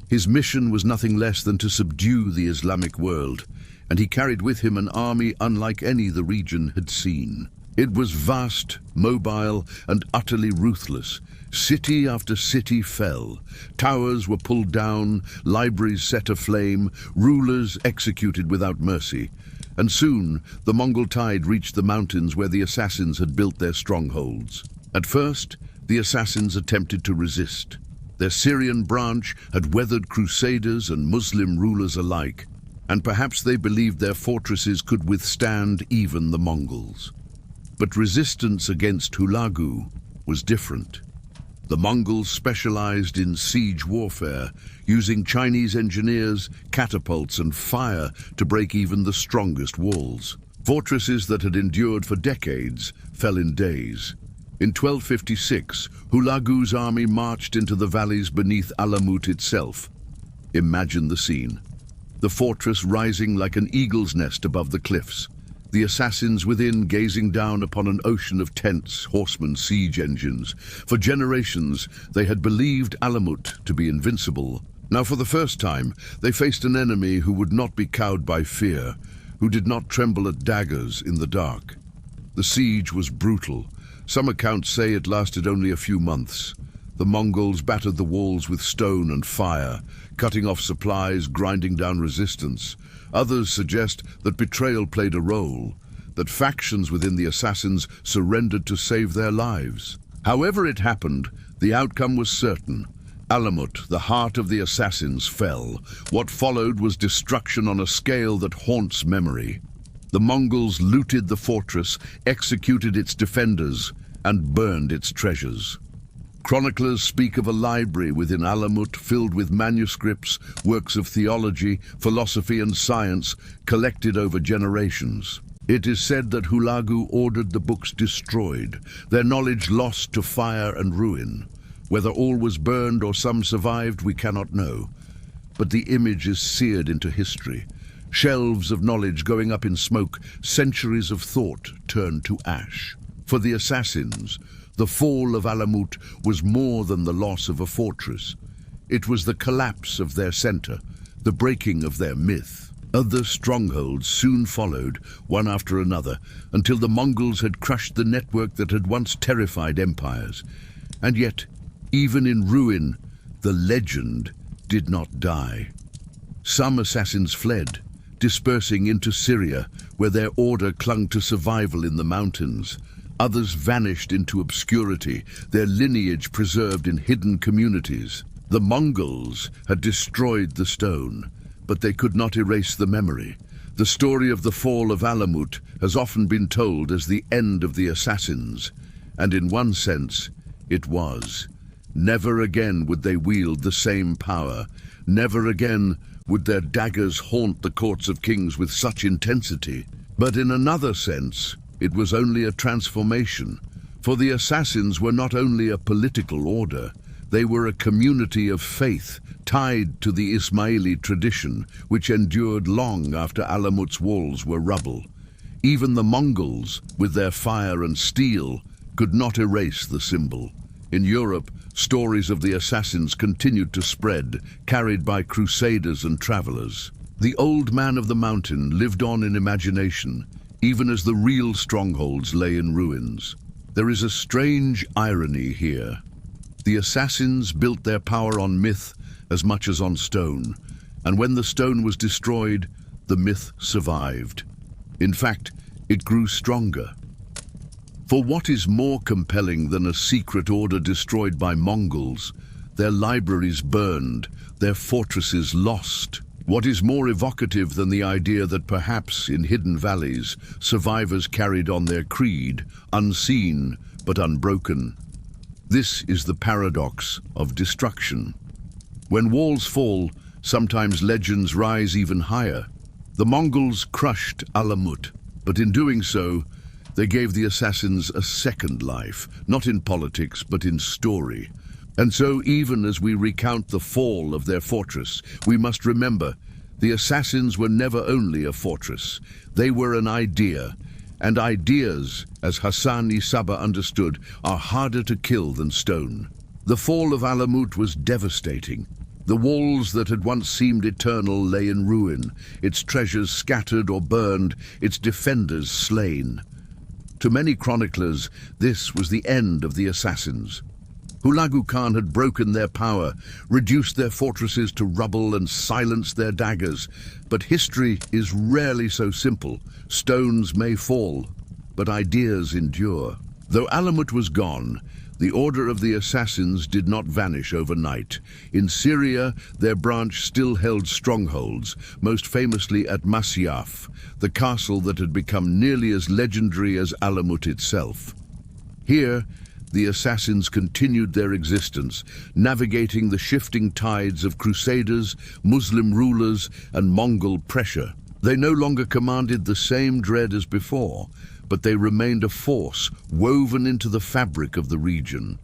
His mission was nothing less than to subdue the Islamic world, and he carried with him an army unlike any the region had seen. It was vast, mobile, and utterly ruthless. City after city fell. Towers were pulled down, libraries set aflame, rulers executed without mercy. And soon, the Mongol tide reached the mountains where the assassins had built their strongholds. At first, the assassins attempted to resist. Their Syrian branch had weathered Crusaders and Muslim rulers alike, and perhaps they believed their fortresses could withstand even the Mongols. But resistance against Hulagu was different. The Mongols specialized in siege warfare, using Chinese engineers, catapults, and fire to break even the strongest walls. Fortresses that had endured for decades fell in days. In 1256, Hulagu's army marched into the valleys beneath Alamut itself. Imagine the scene. The fortress rising like an eagle's nest above the cliffs. The assassins within gazing down upon an ocean of tents, horsemen, siege engines. For generations, they had believed Alamut to be invincible. Now, for the first time, they faced an enemy who would not be cowed by fear, who did not tremble at daggers in the dark. The siege was brutal. Some accounts say it lasted only a few months. The Mongols battered the walls with stone and fire, cutting off supplies, grinding down resistance. Others suggest that betrayal played a role, that factions within the assassins surrendered to save their lives. However it happened, the outcome was certain. Alamut, the heart of the assassins, fell. What followed was destruction on a scale that haunts memory. The Mongols looted the fortress, executed its defenders, and burned its treasures. Chroniclers speak of a library within Alamut filled with manuscripts, works of theology, philosophy, and science collected over generations. It is said that Hulagu ordered the books destroyed, their knowledge lost to fire and ruin. Whether all was burned or some survived, we cannot know. But the image is seared into history. Shelves of knowledge going up in smoke, centuries of thought turned to ash. For the assassins, the fall of Alamut was more than the loss of a fortress. It was the collapse of their center, the breaking of their myth. Other strongholds soon followed, one after another, until the Mongols had crushed the network that had once terrified empires. And yet, even in ruin, the legend did not die. Some assassins fled, dispersing into Syria, where their order clung to survival in the mountains. Others vanished into obscurity, their lineage preserved in hidden communities. The Mongols had destroyed the stone, but they could not erase the memory. The story of the fall of Alamut has often been told as the end of the assassins, and in one sense, it was. Never again would they wield the same power. Never again would their daggers haunt the courts of kings with such intensity. But in another sense, it was only a transformation, for the assassins were not only a political order, they were a community of faith tied to the Ismaili tradition, which endured long after Alamut's walls were rubble. Even the Mongols, with their fire and steel, could not erase the symbol. In Europe, stories of the assassins continued to spread, carried by crusaders and travelers. The old man of the mountain lived on in imagination, even as the real strongholds lay in ruins. There is a strange irony here. The assassins built their power on myth as much as on stone, and when the stone was destroyed, the myth survived. In fact, it grew stronger. For what is more compelling than a secret order destroyed by Mongols, their libraries burned, their fortresses lost? What is more evocative than the idea that perhaps in hidden valleys, survivors carried on their creed, unseen but unbroken? This is the paradox of destruction. When walls fall, sometimes legends rise even higher. The Mongols crushed Alamut, but in doing so, they gave the assassins a second life, not in politics, but in story. And so, even as we recount the fall of their fortress, we must remember the assassins were never only a fortress. They were an idea, and ideas, as Hasan-i Sabbah understood, are harder to kill than stone. The fall of Alamut was devastating. The walls that had once seemed eternal lay in ruin, its treasures scattered or burned, its defenders slain. To many chroniclers, this was the end of the assassins. Hulagu Khan had broken their power, reduced their fortresses to rubble and silenced their daggers. But history is rarely so simple. Stones may fall, but ideas endure. Though Alamut was gone, the order of the assassins did not vanish overnight. In Syria, their branch still held strongholds, most famously at Masyaf, the castle that had become nearly as legendary as Alamut itself. Here, the assassins continued their existence, navigating the shifting tides of Crusaders, Muslim rulers, and Mongol pressure. They no longer commanded the same dread as before, but they remained a force woven into the fabric of the region.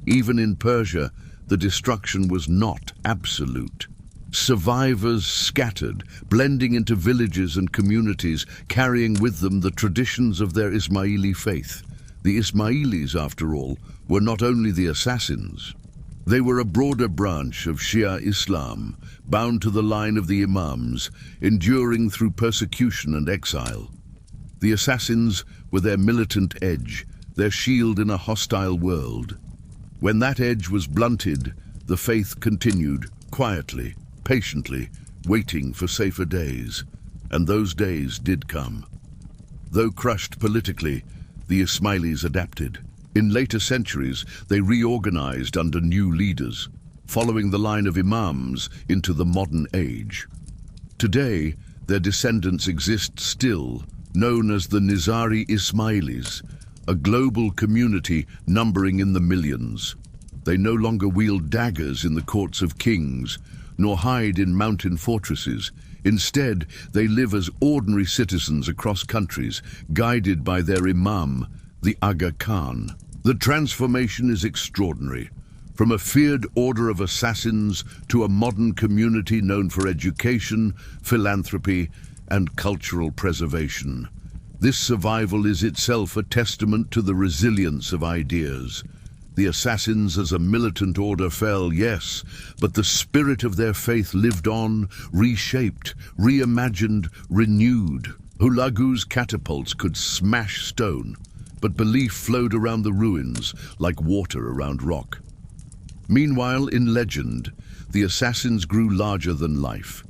Even in Persia, the destruction was not absolute. Survivors scattered, blending into villages and communities, carrying with them the traditions of their Ismaili faith. The Ismailis, after all, were not only the assassins. They were a broader branch of Shia Islam, bound to the line of the Imams, enduring through persecution and exile. The assassins were their militant edge, their shield in a hostile world. When that edge was blunted, the faith continued, quietly, patiently, waiting for safer days. And those days did come. Though crushed politically, the Ismailis adapted. In later centuries, they reorganized under new leaders, following the line of imams into the modern age. Today, their descendants exist still, known as the Nizari Ismailis, a global community numbering in the millions. They no longer wield daggers in the courts of kings, nor hide in mountain fortresses. Instead, they live as ordinary citizens across countries, guided by their imam, the Aga Khan. The transformation is extraordinary. From a feared order of assassins to a modern community known for education, philanthropy, and cultural preservation. This survival is itself a testament to the resilience of ideas. The assassins as a militant order fell, yes, but the spirit of their faith lived on, reshaped, reimagined, renewed. Hulagu's catapults could smash stone, but belief flowed around the ruins like water around rock. Meanwhile, in legend, the assassins grew larger than life.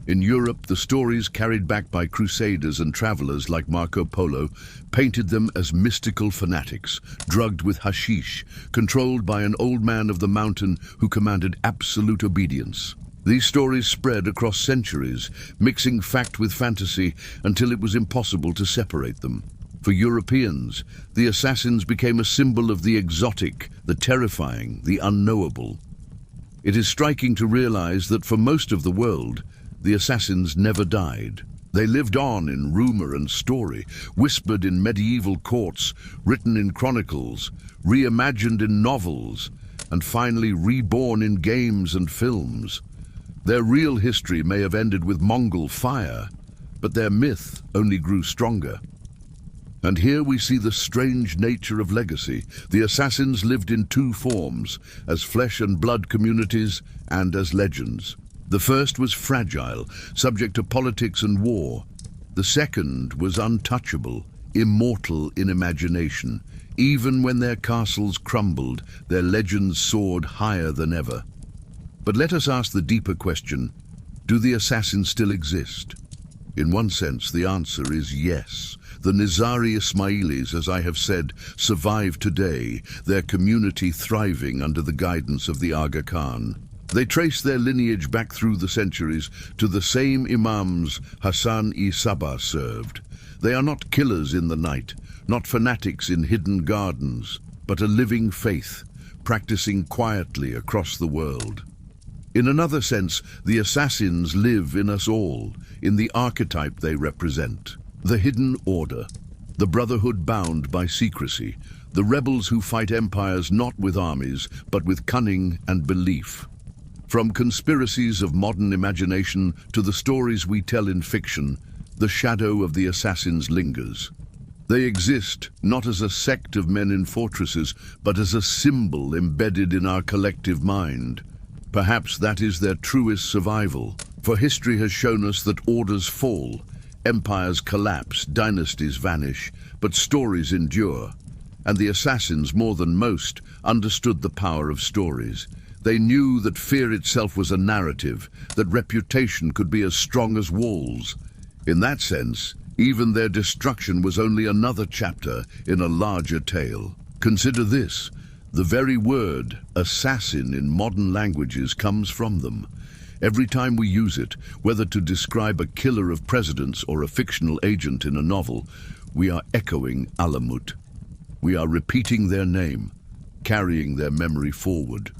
In Europe, the stories carried back by crusaders and travelers like Marco Polo painted them as mystical fanatics, drugged with hashish, controlled by an old man of the mountain who commanded absolute obedience. These stories spread across centuries, mixing fact with fantasy until it was impossible to separate them. For Europeans, the assassins became a symbol of the exotic, the terrifying, the unknowable. It is striking to realize that for most of the world, the assassins never died. They lived on in rumor and story, whispered in medieval courts, written in chronicles, reimagined in novels, and finally reborn in games and films. Their real history may have ended with Mongol fire, but their myth only grew stronger. And here we see the strange nature of legacy. The assassins lived in two forms, as flesh and blood communities and as legends. The first was fragile, subject to politics and war. The second was untouchable, immortal in imagination. Even when their castles crumbled, their legends soared higher than ever. But let us ask the deeper question, do the assassins still exist? In one sense, the answer is yes. The Nizari Ismailis, as I have said, survive today, their community thriving under the guidance of the Aga Khan. They trace their lineage back through the centuries to the same imams Hasan-i Sabbah served. They are not killers in the night, not fanatics in hidden gardens, but a living faith, practicing quietly across the world. In another sense, the assassins live in us all, in the archetype they represent. The hidden order, the brotherhood bound by secrecy, the rebels who fight empires not with armies, but with cunning and belief. From conspiracies of modern imagination to the stories we tell in fiction, the shadow of the assassins lingers. They exist not as a sect of men in fortresses, but as a symbol embedded in our collective mind. Perhaps that is their truest survival, for history has shown us that orders fall, empires collapse, dynasties vanish, but stories endure. And the assassins, more than most, understood the power of stories. They knew that fear itself was a narrative, that reputation could be as strong as walls. In that sense, even their destruction was only another chapter in a larger tale. Consider this, the very word assassin in modern languages comes from them. Every time we use it, whether to describe a killer of presidents or a fictional agent in a novel, we are echoing Alamut. We are repeating their name, carrying their memory forward.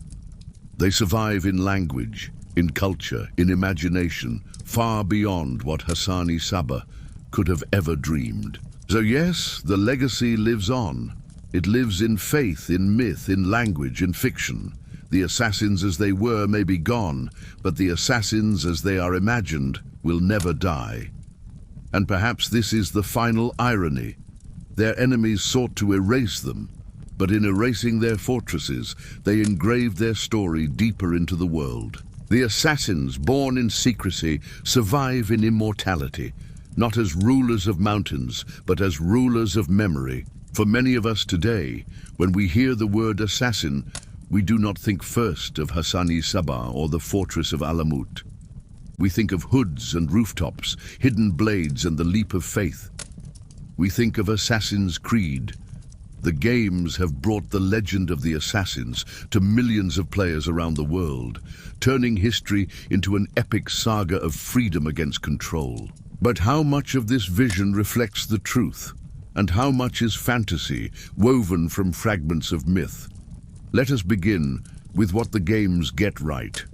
They survive in language, in culture, in imagination, far beyond what Hasan-i Sabbah could have ever dreamed. So yes, the legacy lives on. It lives in faith, in myth, in language, in fiction. The assassins as they were may be gone, but the assassins as they are imagined will never die. And perhaps this is the final irony. Their enemies sought to erase them, but in erasing their fortresses, they engraved their story deeper into the world. The assassins, born in secrecy, survive in immortality, not as rulers of mountains, but as rulers of memory. For many of us today, when we hear the word assassin, we do not think first of Hasan-i Sabbah or the fortress of Alamut. We think of hoods and rooftops, hidden blades and the leap of faith. We think of Assassin's Creed. The games have brought the legend of the assassins to millions of players around the world, turning history into an epic saga of freedom against control. But how much of this vision reflects the truth, and how much is fantasy woven from fragments of myth? Let us begin with what the games get right.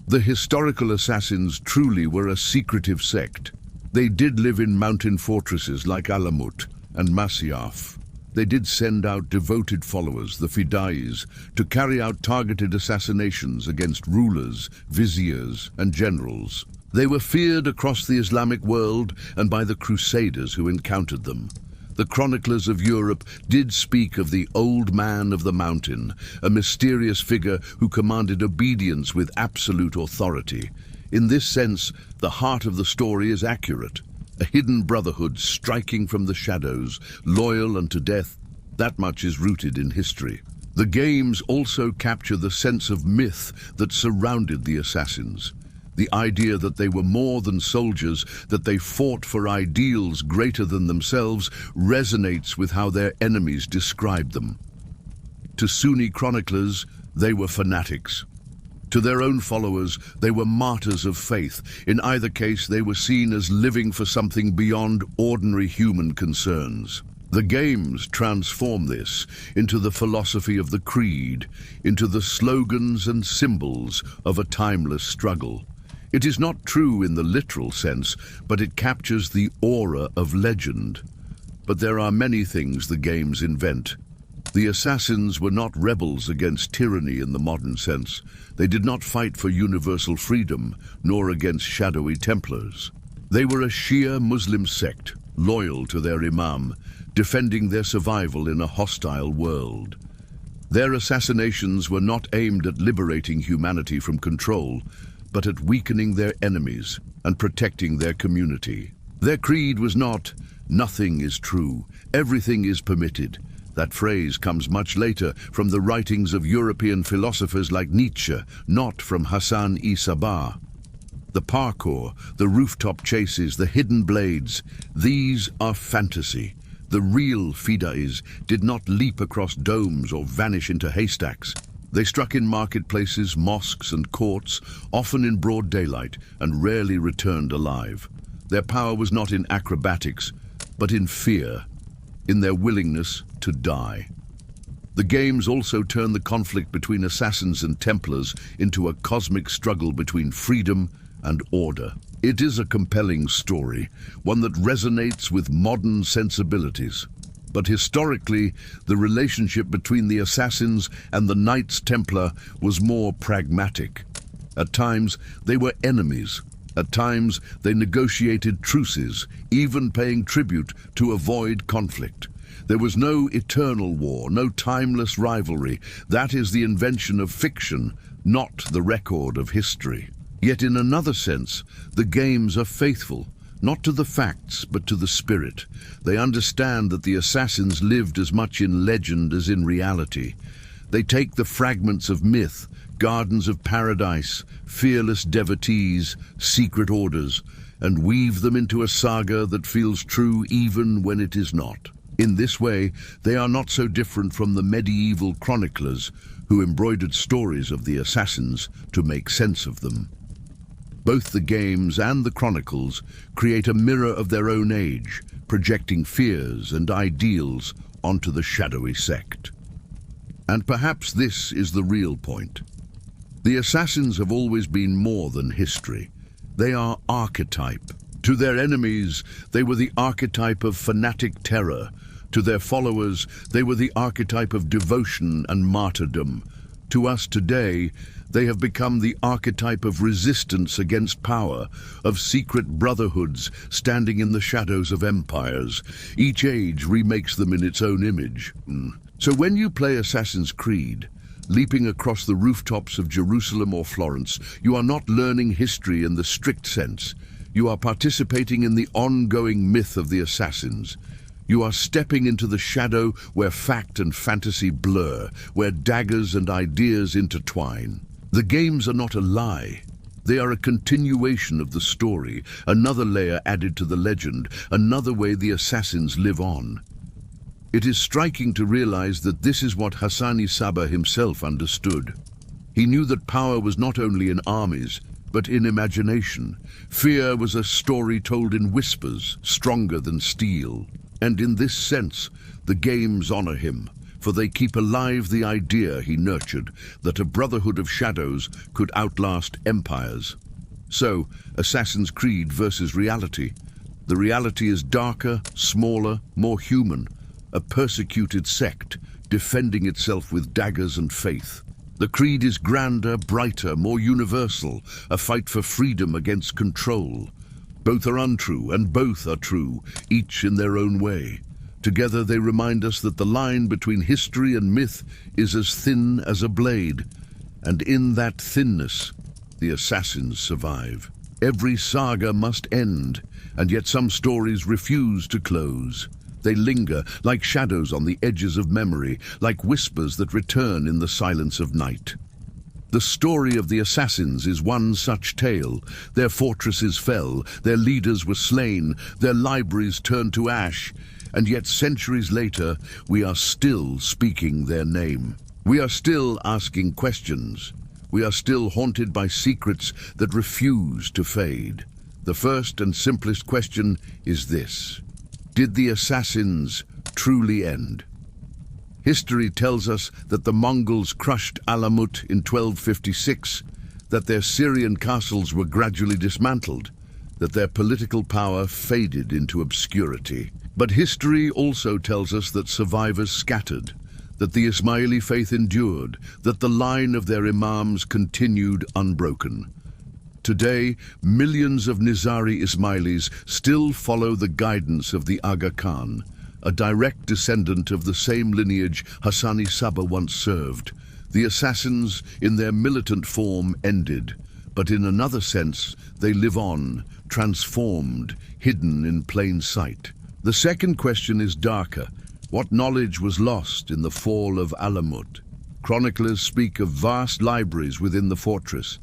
The historical assassins truly were a secretive sect. They did live in mountain fortresses like Alamut and Masyaf. They did send out devoted followers, the fida'is, to carry out targeted assassinations against rulers, viziers, and generals. They were feared across the Islamic world and by the Crusaders who encountered them. The chroniclers of Europe did speak of the Old Man of the Mountain, a mysterious figure who commanded obedience with absolute authority. In this sense, the heart of the story is accurate. A hidden brotherhood striking from the shadows, loyal unto death, that much is rooted in history. The games also capture the sense of myth that surrounded the assassins. The idea that they were more than soldiers, that they fought for ideals greater than themselves, resonates with how their enemies described them. To Sunni chroniclers, they were fanatics. To their own followers, they were martyrs of faith. In either case, they were seen as living for something beyond ordinary human concerns. The games transform this into the philosophy of the creed, into the slogans and symbols of a timeless struggle. It is not true in the literal sense, but it captures the aura of legend. But there are many things the games invent. The assassins were not rebels against tyranny in the modern sense. They did not fight for universal freedom, nor against shadowy Templars. They were a Shia Muslim sect, loyal to their imam, defending their survival in a hostile world. Their assassinations were not aimed at liberating humanity from control, but at weakening their enemies and protecting their community. Their creed was not, "Nothing is true, everything is permitted." That phrase comes much later from the writings of European philosophers like Nietzsche, not from Hasan-i Sabbah. The parkour, the rooftop chases, the hidden blades, these are fantasy. The real fida'is did not leap across domes or vanish into haystacks. They struck in marketplaces, mosques and courts, often in broad daylight, and rarely returned alive. Their power was not in acrobatics, but in fear, in their willingness to die. The games also turn the conflict between assassins and Templars into a cosmic struggle between freedom and order. It is a compelling story, one that resonates with modern sensibilities. But historically, the relationship between the assassins and the Knights Templar was more pragmatic. At times, they were enemies. At times, they negotiated truces, even paying tribute to avoid conflict. There was no eternal war, no timeless rivalry. That is the invention of fiction, not the record of history. Yet in another sense, the games are faithful. Not to the facts, but to the spirit. They understand that the assassins lived as much in legend as in reality. They take the fragments of myth, gardens of paradise, fearless devotees, secret orders, and weave them into a saga that feels true even when it is not. In this way, they are not so different from the medieval chroniclers who embroidered stories of the assassins to make sense of them. Both the games and the chronicles create a mirror of their own age, projecting fears and ideals onto the shadowy sect. And perhaps this is the real point. The assassins have always been more than history. They are archetype. To their enemies, they were the archetype of fanatic terror. To their followers, they were the archetype of devotion and martyrdom. To us today, they have become the archetype of resistance against power, of secret brotherhoods standing in the shadows of empires. Each age remakes them in its own image. So when you play Assassin's Creed, leaping across the rooftops of Jerusalem or Florence, you are not learning history in the strict sense. You are participating in the ongoing myth of the assassins. You are stepping into the shadow where fact and fantasy blur, where daggers and ideas intertwine. The games are not a lie. They are a continuation of the story, another layer added to the legend, another way the assassins live on. It is striking to realize that this is what Hasan-i Sabbah himself understood. He knew that power was not only in armies, but in imagination. Fear was a story told in whispers, stronger than steel. And in this sense, the games honor him. for they keep alive the idea he nurtured that a brotherhood of shadows could outlast empires. So, Assassin's Creed versus reality. The reality is darker, smaller, more human, a persecuted sect defending itself with daggers and faith. The creed is grander, brighter, more universal, a fight for freedom against control. Both are untrue, and both are true, each in their own way. Together they remind us that the line between history and myth is as thin as a blade, and in that thinness, the assassins survive. Every saga must end, and yet some stories refuse to close. They linger like shadows on the edges of memory, like whispers that return in the silence of night. The story of the assassins is one such tale. Their fortresses fell, their leaders were slain, their libraries turned to ash, and yet centuries later, we are still speaking their name. We are still asking questions. We are still haunted by secrets that refuse to fade. The first and simplest question is this: did the assassins truly end? History tells us that the Mongols crushed Alamut in 1256, that their Syrian castles were gradually dismantled, that their political power faded into obscurity. But history also tells us that survivors scattered, that the Ismaili faith endured, that the line of their imams continued unbroken. Today, millions of Nizari Ismailis still follow the guidance of the Aga Khan, a direct descendant of the same lineage Hasan-i Sabbah once served. The assassins, in their militant form, ended, but in another sense, they live on, transformed, hidden in plain sight. The second question is darker. What knowledge was lost in the fall of Alamut? Chroniclers speak of vast libraries within the fortress,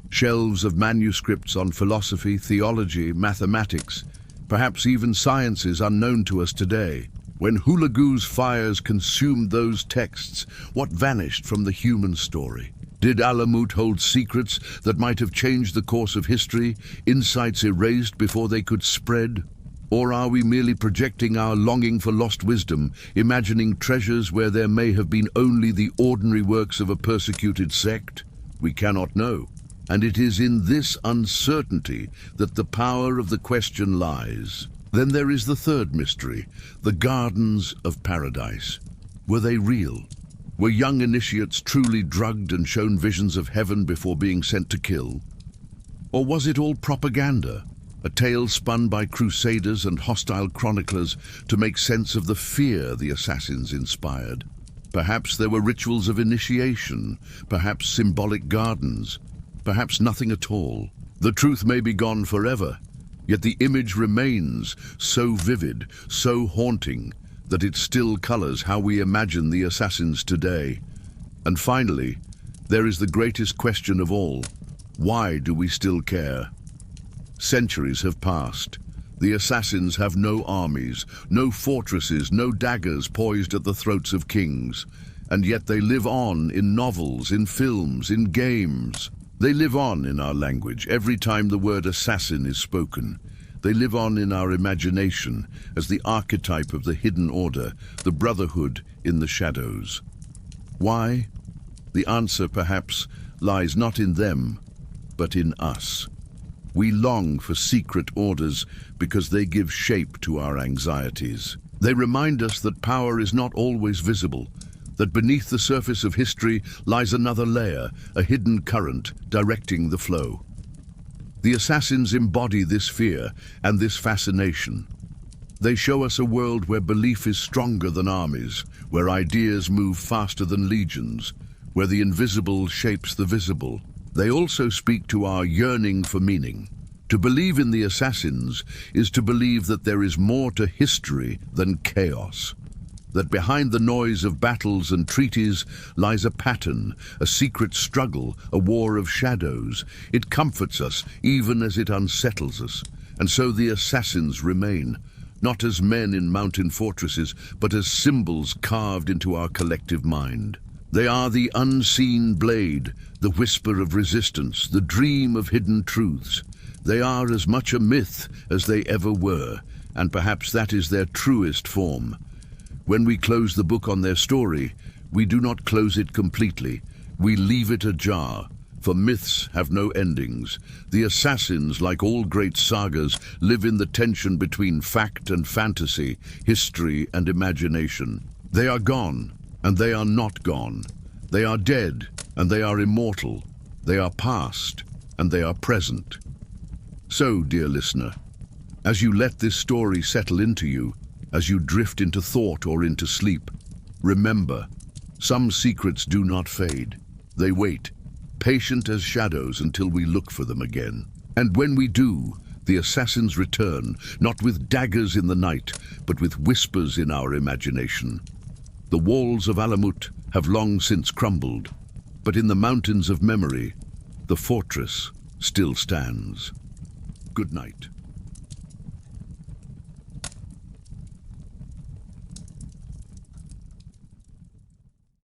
shelves of manuscripts on philosophy, theology, mathematics, perhaps even sciences unknown to us today. When Hulagu's fires consumed those texts, what vanished from the human story? Did Alamut hold secrets that might have changed the course of history, insights erased before they could spread? Or are we merely projecting our longing for lost wisdom, imagining treasures where there may have been only the ordinary works of a persecuted sect? We cannot know. And it is in this uncertainty that the power of the question lies. Then there is the third mystery, the Gardens of Paradise. Were they real? Were young initiates truly drugged and shown visions of heaven before being sent to kill? Or was it all propaganda, a tale spun by crusaders and hostile chroniclers to make sense of the fear the assassins inspired? Perhaps there were rituals of initiation, perhaps symbolic gardens, perhaps nothing at all. The truth may be gone forever, yet the image remains so vivid, so haunting, that it still colors how we imagine the assassins today. And finally, there is the greatest question of all. Why do we still care? Centuries have passed. The assassins have no armies, no fortresses, no daggers poised at the throats of kings. And yet they live on in novels, in films, in games. They live on in our language every time the word assassin is spoken. They live on in our imagination as the archetype of the hidden order, the brotherhood in the shadows. Why? The answer, perhaps, lies not in them, but in us. We long for secret orders because they give shape to our anxieties. They remind us that power is not always visible, that beneath the surface of history lies another layer, a hidden current directing the flow. The assassins embody this fear and this fascination. They show us a world where belief is stronger than armies, where ideas move faster than legions, where the invisible shapes the visible. They also speak to our yearning for meaning. To believe in the assassins is to believe that there is more to history than chaos, that behind the noise of battles and treaties lies a pattern, a secret struggle, a war of shadows. It comforts us even as it unsettles us. And so the assassins remain, not as men in mountain fortresses, but as symbols carved into our collective mind. They are the unseen blade, the whisper of resistance, the dream of hidden truths. They are as much a myth as they ever were, and perhaps that is their truest form. When we close the book on their story, we do not close it completely. We leave it ajar, for myths have no endings. The assassins, like all great sagas, live in the tension between fact and fantasy, history and imagination. They are gone, and they are not gone. They are dead, and they are immortal. They are past, and they are present. So, dear listener, as you let this story settle into you, as you drift into thought or into sleep, remember, some secrets do not fade. They wait, patient as shadows until we look for them again. And when we do, the assassins return, not with daggers in the night, but with whispers in our imagination. The walls of Alamut have long since crumbled, but in the mountains of memory, the fortress still stands. Good night.